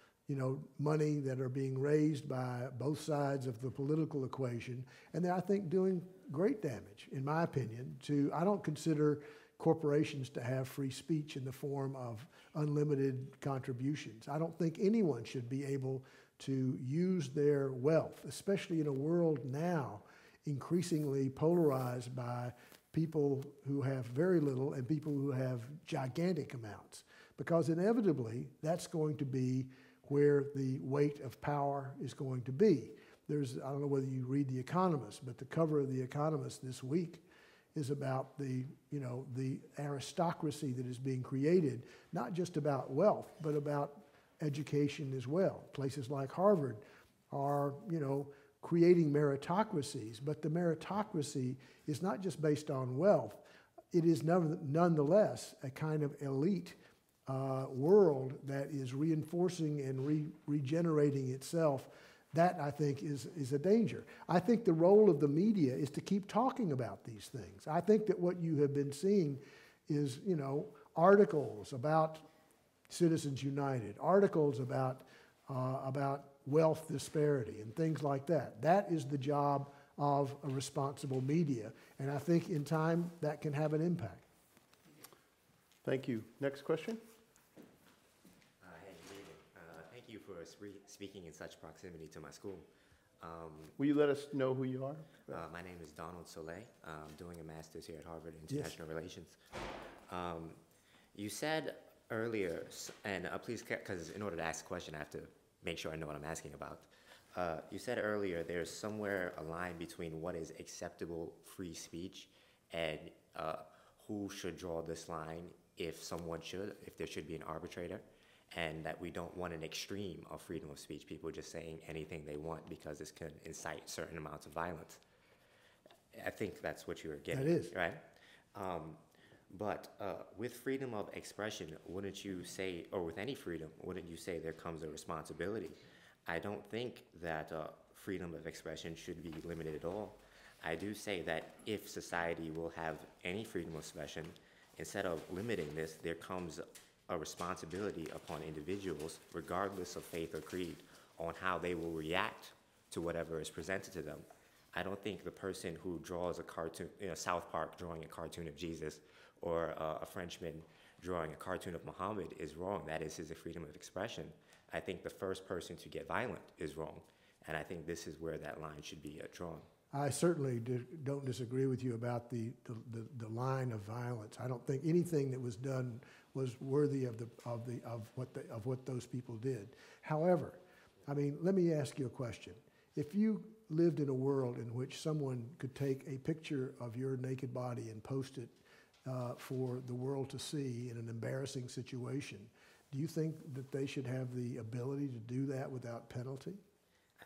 money that are being raised by both sides of the political equation, and they're, I think, doing great damage, in my opinion, I don't consider corporations to have free speech in the form of unlimited contributions. I don't think anyone should be able to use their wealth, especially in a world now increasingly polarized by people who have very little and people who have gigantic amounts, because inevitably that's going to be where the weight of power is going to be. I don't know whether you read The Economist, but the cover of The Economist this week is about the aristocracy that is being created, not just about wealth, but about education as well. Places like Harvard are, creating meritocracies, but the meritocracy is not just based on wealth. It is nonetheless a kind of elite world that is reinforcing and regenerating itself. That, I think, is a danger. I think the role of the media is to keep talking about these things. I think that what you have been seeing is, you know, articles about Citizens United, articles about wealth disparity and things like that. That is the job of a responsible media, and I think in time that can have an impact.
Thank you. Next question?
Hey, David. Thank you for speaking in such proximity to my school.
Will you let us know who you are?
My name is Donald Soleil. I'm doing a master's here at Harvard in International Relations. You said earlier, and please, because in order to ask a question, I have to make sure I know what I'm asking about. You said earlier there's somewhere a line between what is acceptable free speech and who should draw this line if there should be an arbitrator, and that we don't want an extreme of freedom of speech, people just saying anything they want because this can incite certain amounts of violence. I think that's what you were getting.
That is.
Right? But with freedom of expression, wouldn't you say, or with any freedom, wouldn't you say there comes a responsibility? I don't think that freedom of expression should be limited at all. I do say that if society will have any freedom of expression, instead of limiting this, there comes a responsibility upon individuals, regardless of faith or creed, on how they will react to whatever is presented to them. I don't think the person who draws a cartoon, South Park drawing a cartoon of Jesus, or a Frenchman drawing a cartoon of Muhammad is wrong. That is his freedom of expression. I think the first person to get violent is wrong, and I think this is where that line should be drawn.
I certainly don't disagree with you about the line of violence. I don't think anything that was done was worthy of what those people did. However, I mean, let me ask you a question. If you lived in a world in which someone could take a picture of your naked body and post it for the world to see in an embarrassing situation, do you think that they should have the ability to do that without penalty?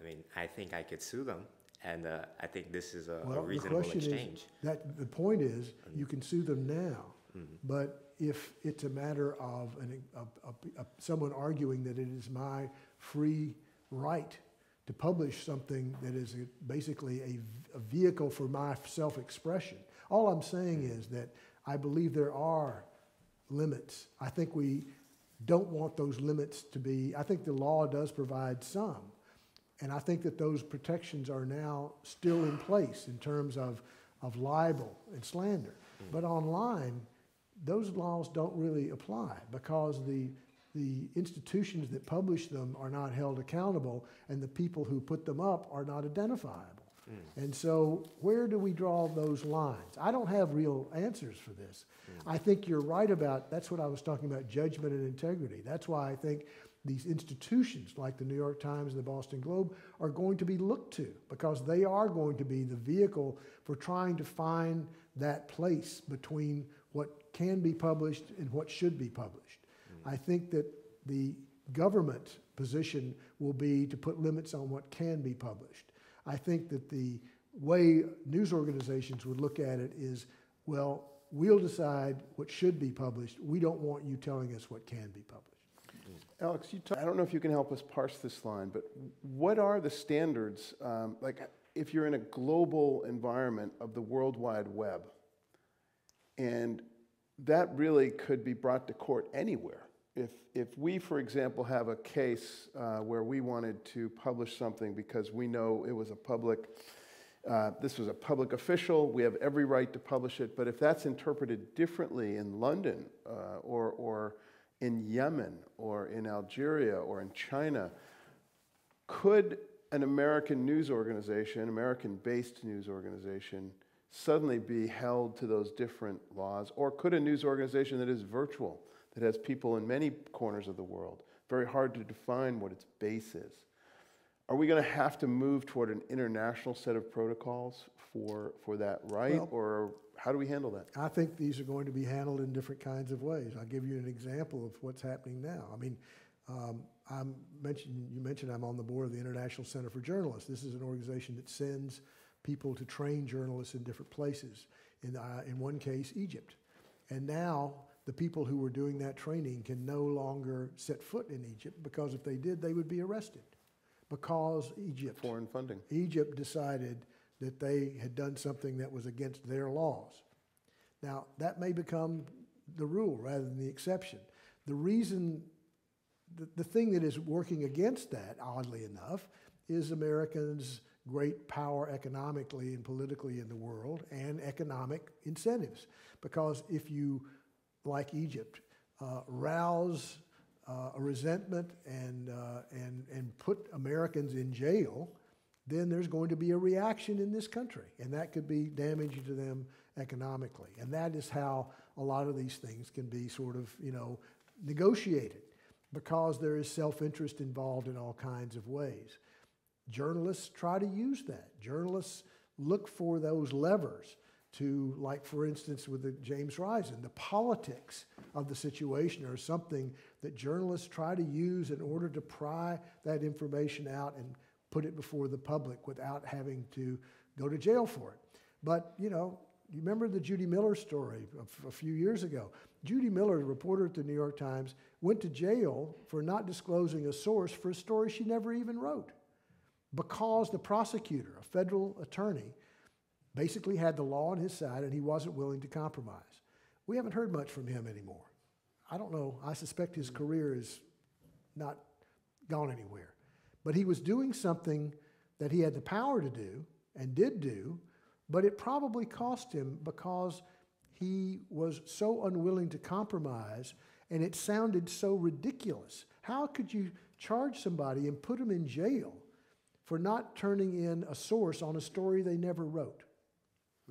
I mean, I think I could sue them, and I think this is a
Well,
reasonable
the question
exchange.
is that the point is you can sue them now, but if it's a matter of someone arguing that it is my free right to publish something that is basically a vehicle for my self-expression, all I'm saying is that I believe there are limits. I think we don't want those limits to be, I think the law does provide some, and I think that those protections are now still in place in terms of libel and slander. But online, those laws don't really apply because the institutions that publish them are not held accountable, and the people who put them up are not identifiable. And so where do we draw those lines? I don't have real answers for this. I think you're right about, that's what I was talking about, judgment and integrity. That's why I think these institutions like the New York Times and the Boston Globe are going to be looked to, because they are going to be the vehicle for trying to find that place between what can be published and what should be published. I think that the government position will be to put limits on what can be published. I think that the way news organizations would look at it is, well, we'll decide what should be published. We don't want you telling us what can be published.
Alex, I don't know if you can help us parse this line, but what are the standards, like if you're in a global environment of the World Wide Web, and that really could be brought to court anywhere. If we, for example, have a case where we wanted to publish something because we know it was this was a public official, we have every right to publish it, but if that's interpreted differently in London or in Yemen or in Algeria or in China, could an American news organization, American-based news organization, suddenly be held to those different laws? Or could a news organization that is virtual, that has people in many corners of the world, very hard to define what its base is? Are we going to have to move toward an international set of protocols for that right?
Well,
or how do we handle that?
I think these are going to be handled in different kinds of ways. I'll give you an example of what's happening now. I mean, You mentioned I'm on the board of the International Center for Journalists. This is an organization that sends people to train journalists in different places. In one case, Egypt. And now the people who were doing that training can no longer set foot in Egypt, because if they did, they would be arrested. Because
Foreign funding.
Egypt decided that they had done something that was against their laws. Now, that may become the rule rather than the exception. The reason, the thing that is working against that, oddly enough, is Americans' great power economically and politically in the world, and economic incentives. Because if you, like Egypt, rouse a resentment and put Americans in jail, then there's going to be a reaction in this country, and that could be damaging to them economically. And that is how a lot of these things can be sort of, negotiated, because there is self-interest involved in all kinds of ways. Journalists try to use that. Journalists look for those levers to, like for instance with the James Risen, the politics of the situation are something that journalists try to use in order to pry that information out and put it before the public without having to go to jail for it. But, you remember the Judy Miller story a few years ago. Judy Miller, a reporter at the New York Times, went to jail for not disclosing a source for a story she never even wrote, because the prosecutor, a federal attorney, basically had the law on his side and he wasn't willing to compromise. We haven't heard much from him anymore. I don't know. I suspect his career is not gone anywhere. But he was doing something that he had the power to do and did do, but it probably cost him because he was so unwilling to compromise, and it sounded so ridiculous. How could you charge somebody and put them in jail for not turning in a source on a story they never wrote?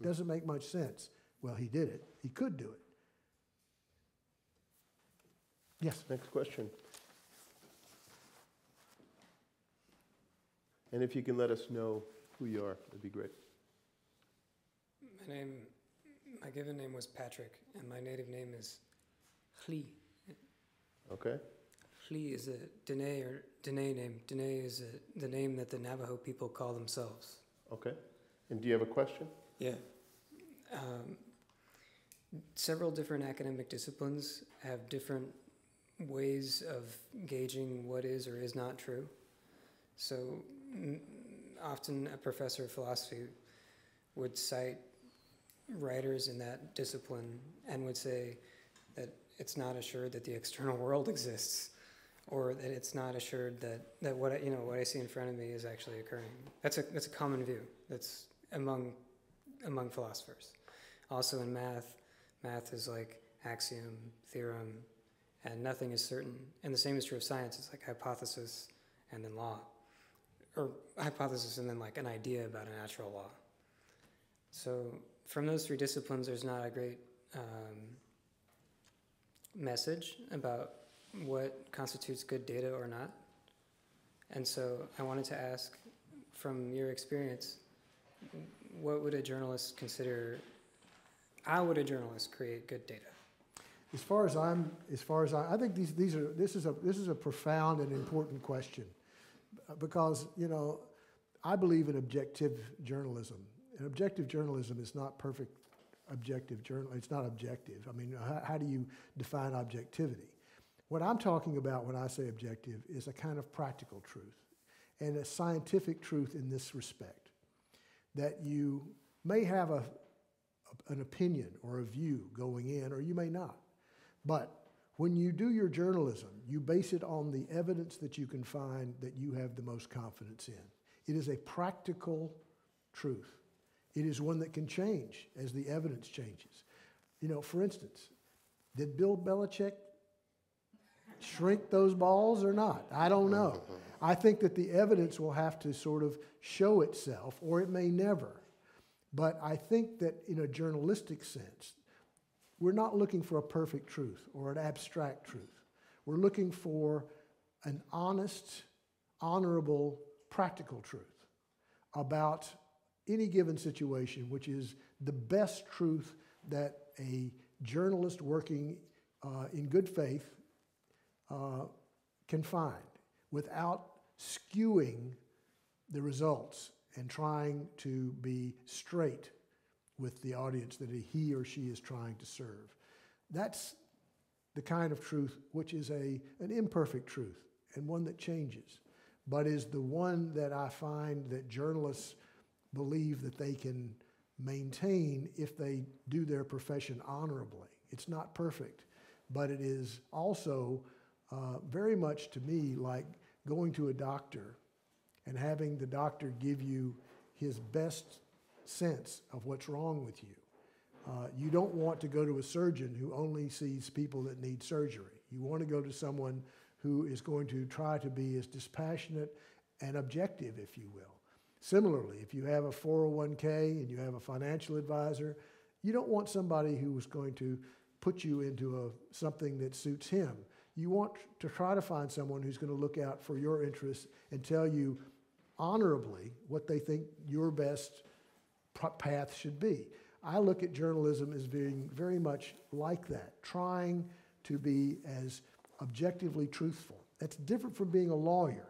Doesn't make much sense. Well, he did it. He could do it. Yes?
Next question. And if you can let us know who you are, that'd be great.
My given name was Patrick, and my native name is Hli.
Okay.
Hli is a Dene name. Dene is the name that the Navajo people call themselves.
Okay. And do you have a question?
Yeah. Several different academic disciplines have different ways of gauging what is or is not true. So often a professor of philosophy would cite writers in that discipline and would say that it's not assured that the external world exists, or that it's not assured that what I see in front of me is actually occurring. That's a common view. That's among philosophers. Also in math is like axiom, theorem, and nothing is certain. And the same is true of science. It's like hypothesis and then law, or hypothesis and then like an idea about a natural law. So from those three disciplines, there's not a great message about what constitutes good data or not. And so I wanted to ask, from your experience, what would a journalist consider, how would a journalist create good data?
I think this is a profound and important question, because I believe in objective journalism. And objective journalism is not perfect objective journalism. It's not objective. I mean, how do you define objectivity? What I'm talking about when I say objective is a kind of practical truth, and a scientific truth in this respect, that you may have an opinion or a view going in, or you may not. But when you do your journalism, you base it on the evidence that you can find that you have the most confidence in. It is a practical truth. It is one that can change as the evidence changes. For instance, did Bill Belichick shrink those balls or not? I don't know. I think that the evidence will have to sort of show itself, or it may never. But I think that in a journalistic sense, we're not looking for a perfect truth or an abstract truth. We're looking for an honest, honorable, practical truth about any given situation, which is the best truth that a journalist working in good faith can find without skewing the results and trying to be straight with the audience that he or she is trying to serve. That's the kind of truth which is an imperfect truth and one that changes, but is the one that I find that journalists believe that they can maintain if they do their profession honorably. It's not perfect, but it is also very much to me like going to a doctor and having the doctor give you his best sense of what's wrong with you. You don't want to go to a surgeon who only sees people that need surgery. You want to go to someone who is going to try to be as dispassionate and objective, if you will. Similarly, if you have a 401k and you have a financial advisor, you don't want somebody who is going to put you into something that suits him. You want to try to find someone who's going to look out for your interests and tell you honorably what they think your best path should be. I look at journalism as being very much like that, trying to be as objectively truthful. That's different from being a lawyer.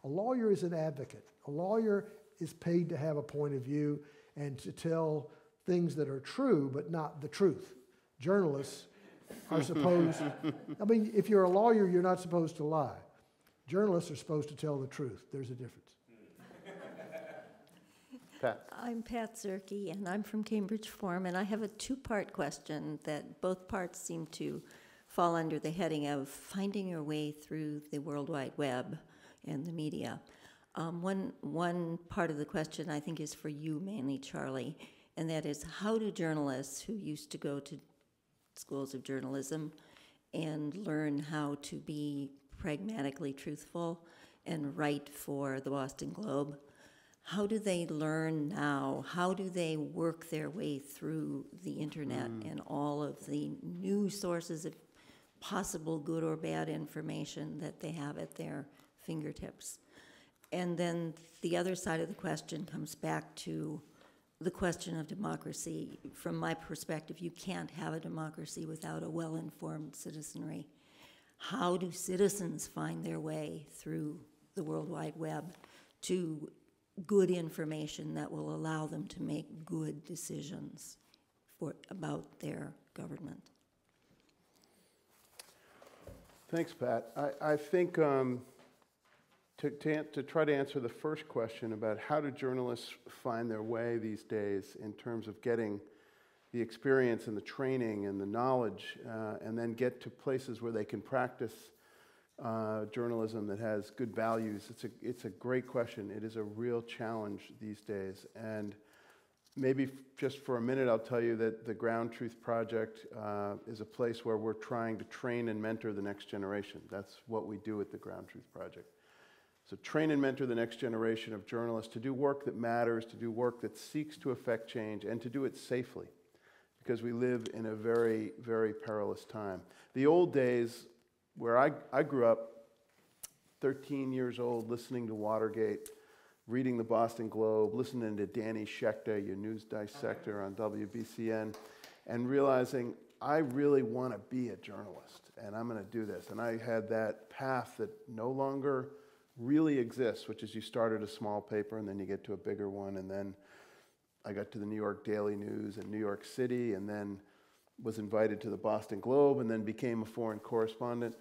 A lawyer is an advocate. A lawyer is paid to have a point of view and to tell things that are true, but not the truth. Journalists are supposed, I mean, if you're a lawyer, you're not supposed to lie. Journalists are supposed to tell the truth. There's a difference.
Pat.
I'm Pat Zerke, and I'm from Cambridge Forum, and I have a two-part question that both parts seem to fall under the heading of finding your way through the World Wide Web and the media. One part of the question I think is for you mainly, Charlie, and that is how do journalists who used to go to schools of journalism and learn how to be pragmatically truthful and write for the Boston Globe, how do they learn now? How do they work their way through the internet and all of the new sources of possible good or bad information that they have at their fingertips? And then the other side of the question comes back to the question of democracy. From my perspective, you can't have a democracy without a well-informed citizenry. How do citizens find their way through the World Wide Web to good information that will allow them to make good decisions about their government?
Thanks, Pat. I think to try to answer the first question about how do journalists find their way these days in terms of getting the experience and the training and the knowledge and then get to places where they can practice journalism that has good values. It's a great question. It is a real challenge these days. And maybe just for a minute, I'll tell you that the GroundTruth project is a place where we're trying to train and mentor the next generation. That's what we do at the GroundTruth project. So train and mentor the next generation of journalists to do work that matters, to do work that seeks to affect change, and to do it safely, because we live in a very, very perilous time. The old days, where I grew up, 13 years old, listening to Watergate, reading the Boston Globe, listening to Danny Schechter, your news dissector on WBCN, and realizing I really want to be a journalist, and I'm going to do this. And I had that path that no longer really exists, which is you start at a small paper, and then you get to a bigger one, and then I got to the New York Daily News in New York City, and then was invited to the Boston Globe, and then became a foreign correspondent.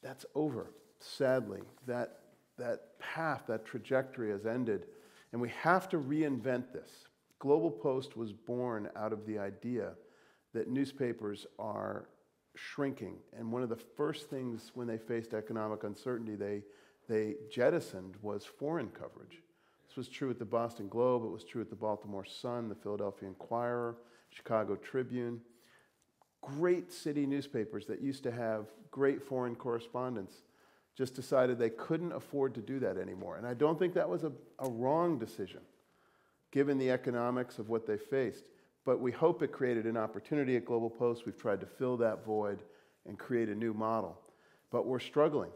That's over, sadly. That path, that trajectory has ended, and we have to reinvent this. Global Post was born out of the idea that newspapers are shrinking, and one of the first things when they faced economic uncertainty they jettisoned was foreign coverage. This was true at the Boston Globe, it was true at the Baltimore Sun, the Philadelphia Inquirer, Chicago Tribune. Great city newspapers that used to have great foreign correspondents just decided they couldn't afford to do that anymore. And I don't think that was a wrong decision, given the economics of what they faced. But we hope it created an opportunity at Global Post. We've tried to fill that void and create a new model. But we're struggling.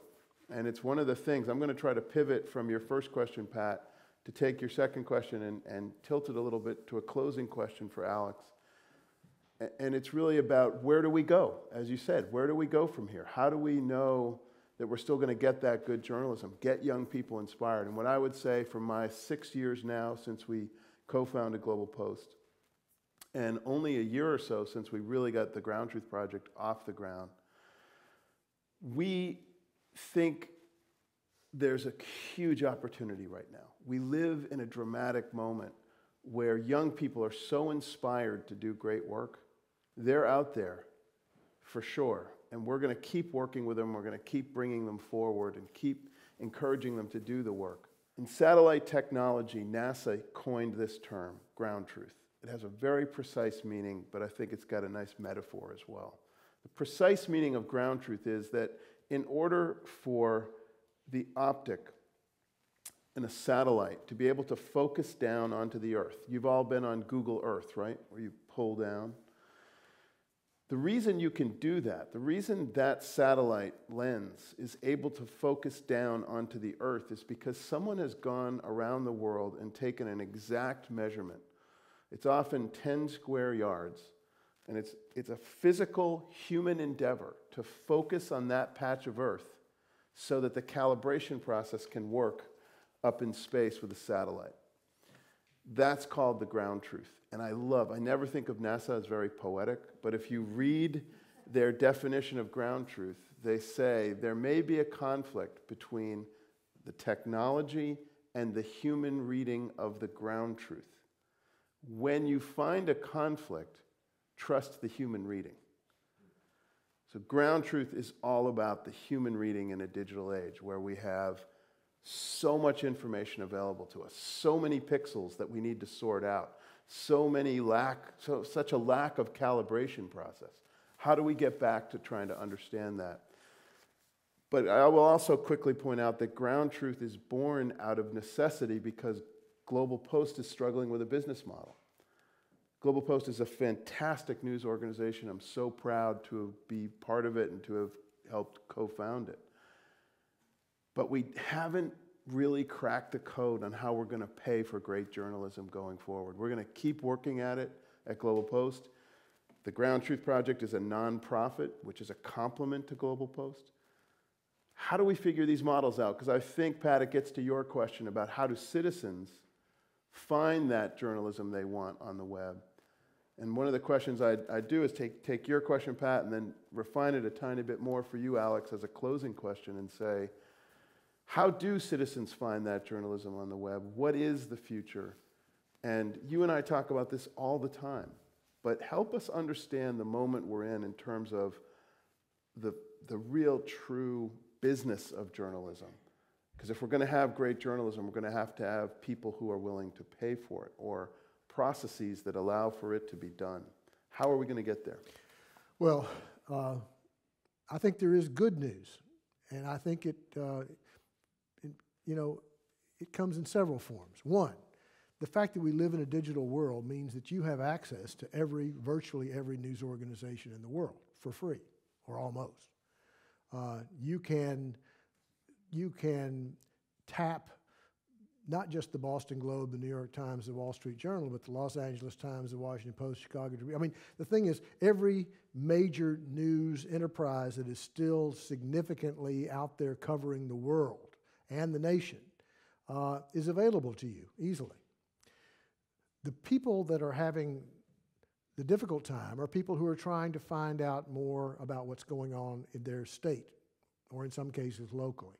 And it's one of the things, I'm going to try to pivot from your first question, Pat, to take your second question and tilt it a little bit to a closing question for Alex. And it's really about where do we go? As you said, where do we go from here? How do we know that we're still going to get that good journalism, get young people inspired. And what I would say for my 6 years now since we co-founded Global Post, and only a year or so since we really got the GroundTruth project off the ground, we think there's a huge opportunity right now. We live in a dramatic moment where young people are so inspired to do great work. They're out there, for sure. And we're going to keep working with them. We're going to keep bringing them forward and keep encouraging them to do the work. In satellite technology, NASA coined this term, ground truth. It has a very precise meaning, but I think it's got a nice metaphor as well. The precise meaning of ground truth is that in order for the optic in a satellite to be able to focus down onto the Earth, you've all been on Google Earth, right, where you pull down. The reason you can do that, the reason that satellite lens is able to focus down onto the Earth is because someone has gone around the world and taken an exact measurement. It's often 10 square yards, and it's a physical human endeavor to focus on that patch of Earth so that the calibration process can work up in space with a satellite. That's called the ground truth. And I never think of NASA as very poetic, but if you read their definition of ground truth, they say there may be a conflict between the technology and the human reading of the ground truth. When you find a conflict, trust the human reading. So ground truth is all about the human reading in a digital age where we have so much information available to us, so many pixels that we need to sort out, such a lack of calibration process. How do we get back to trying to understand that? But I will also quickly point out that ground truth is born out of necessity because Global Post is struggling with a business model. Global Post is a fantastic news organization. I'm so proud to be part of it and to have helped co-found it. But we haven't really cracked the code on how we're going to pay for great journalism going forward. We're going to keep working at it at Global Post. The Ground Truth Project is a nonprofit, which is a complement to Global Post. How do we figure these models out? Because I think, Pat, it gets to your question about how do citizens find that journalism they want on the web. And one of the questions I do is take your question, Pat, and then refine it a tiny bit more for you, Alex, as a closing question and say, how do citizens find that journalism on the web? What is the future? And you and I talk about this all the time, but help us understand the moment we're in terms of the real true business of journalism. Because if we're going to have great journalism, we're going to have people who are willing to pay for it or processes that allow for it to be done. How are we going to get there?
Well, I think there is good news, and I think it comes in several forms. One, the fact that we live in a digital world means that you have access to virtually every news organization in the world for free, or almost. You can tap not just the Boston Globe, the New York Times, the Wall Street Journal, but the Los Angeles Times, the Washington Post, Chicago Tribune. I mean, the thing is, every major news enterprise that is still significantly out there covering the world and the nation is available to you easily. The people that are having the difficult time are people who are trying to find out more about what's going on in their state, or in some cases locally.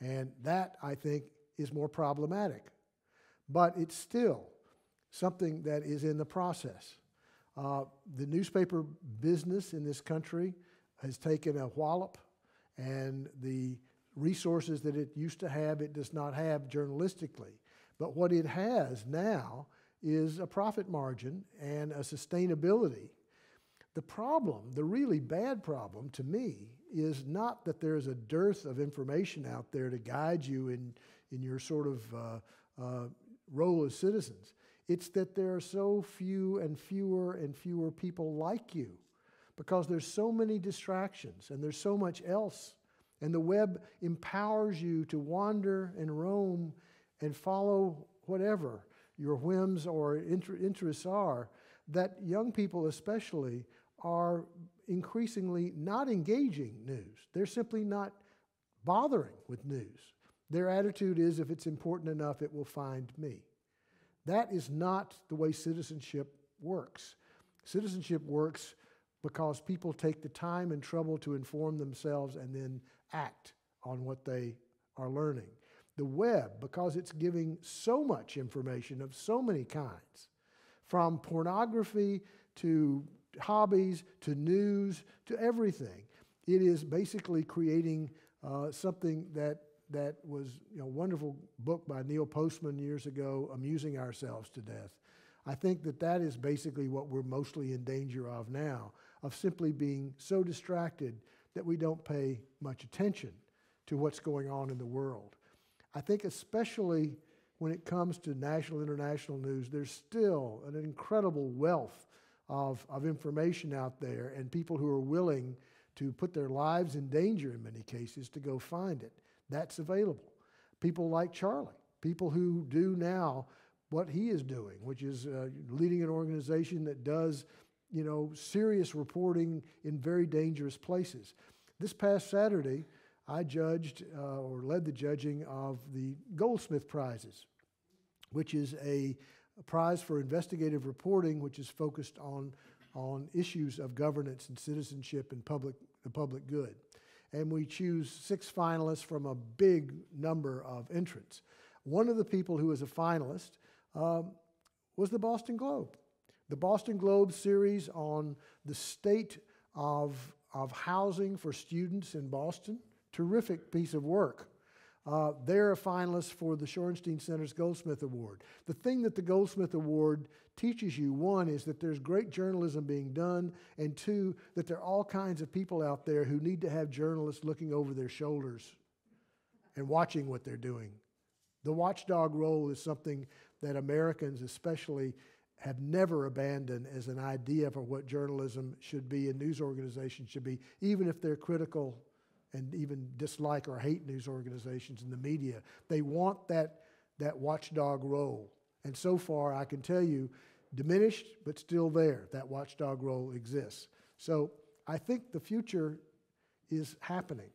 And that, I think, is more problematic. But it's still something that is in the process. The newspaper business in this country has taken a wallop, and the resources that it used to have, it does not have journalistically. But what it has now is a profit margin and a sustainability. The problem, the really bad problem to me, is not that there's a dearth of information out there to guide you in your sort of role as citizens. It's that there are so few and fewer people like you, because there's so many distractions and there's so much else. And the web empowers you to wander and roam and follow whatever your whims or interests are, that young people especially are increasingly not engaging news. They're simply not bothering with news. Their attitude is, if it's important enough, it will find me. That is not the way citizenship works. Citizenship works because people take the time and trouble to inform themselves and then act on what they are learning. The web, because it's giving so much information of so many kinds, from pornography to hobbies to news to everything, it is basically creating something that was, a wonderful book by Neil Postman years ago, Amusing Ourselves to Death. I think that is basically what we're mostly in danger of now, of simply being so distracted that we don't pay much attention to what's going on in the world. I think especially when it comes to national, international news, there's still an incredible wealth of information out there, and people who are willing to put their lives in danger in many cases to go find it. That's available. People like Charlie, people who do now what he is doing, which is leading an organization that does, serious reporting in very dangerous places. This past Saturday, I judged or led the judging of the Goldsmith Prizes, which is a prize for investigative reporting, which is focused on issues of governance and citizenship and the public good. And we choose 6 finalists from a big number of entrants. One of the people who was a finalist was the Boston Globe. The Boston Globe series on the state of housing for students in Boston. Terrific piece of work. They're a finalist for the Shorenstein Center's Goldsmith Award. The thing that the Goldsmith Award teaches you, one, is that there's great journalism being done, and two, that there are all kinds of people out there who need to have journalists looking over their shoulders and watching what they're doing. The watchdog role is something that Americans especially have never abandoned as an idea for what journalism should be and news organizations should be, even if they're critical and even dislike or hate news organizations in the media. They want that watchdog role. And so far, I can tell you, diminished, but still there. That watchdog role exists. So I think the future is happening.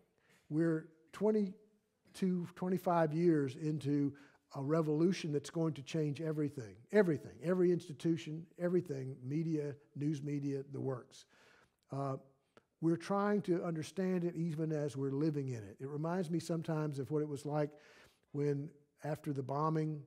We're 25 years into a revolution that's going to change everything, every institution, everything, media, news media, the works. We're trying to understand it even as we're living in it. It reminds me sometimes of what it was like when, after the bombing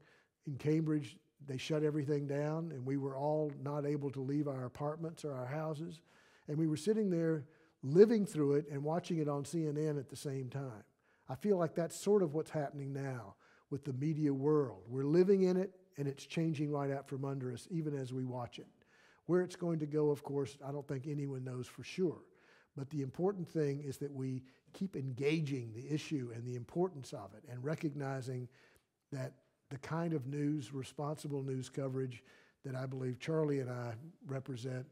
in Cambridge, they shut everything down and we were all not able to leave our apartments or our houses. And we were sitting there living through it and watching it on CNN at the same time. I feel like that's sort of what's happening now with the media world. We're living in it and it's changing right out from under us even as we watch it. Where it's going to go, of course, I don't think anyone knows for sure. But the important thing is that we keep engaging the issue and the importance of it and recognizing that the kind of news, responsible news coverage that I believe Charlie and I represent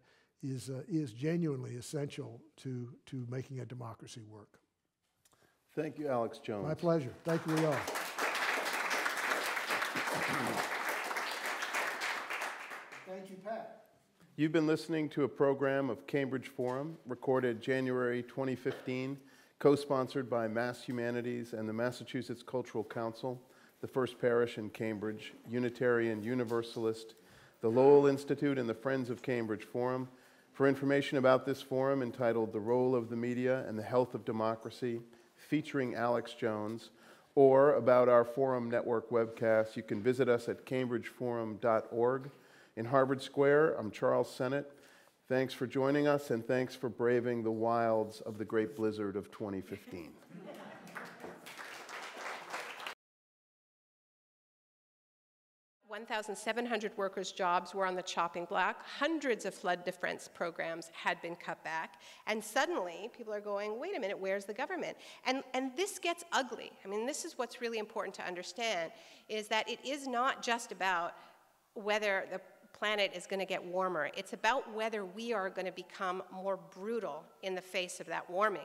is genuinely essential to making a democracy work.
Thank you, Alex Jones.
My pleasure. Thank you all. Thank you, Pat.
You've been listening to a program of Cambridge Forum, recorded January 2015, co-sponsored by Mass Humanities and the Massachusetts Cultural Council, the First Parish in Cambridge, Unitarian Universalist, the Lowell Institute, and the Friends of Cambridge Forum. For information about this forum entitled The Role of the Media and the Health of Democracy, featuring Alex Jones, or about our forum network webcasts, you can visit us at cambridgeforum.org. In Harvard Square, I'm Charles Sennott. Thanks for joining us, and thanks for braving the wilds of the great blizzard of 2015.
1,700 workers' jobs were on the chopping block. Hundreds of flood defense programs had been cut back. And suddenly, people are going, wait a minute, where's the government? And this gets ugly. I mean, this is what's really important to understand, is that it is not just about whether the planet is going to get warmer. It's about whether we are going to become more brutal in the face of that warming.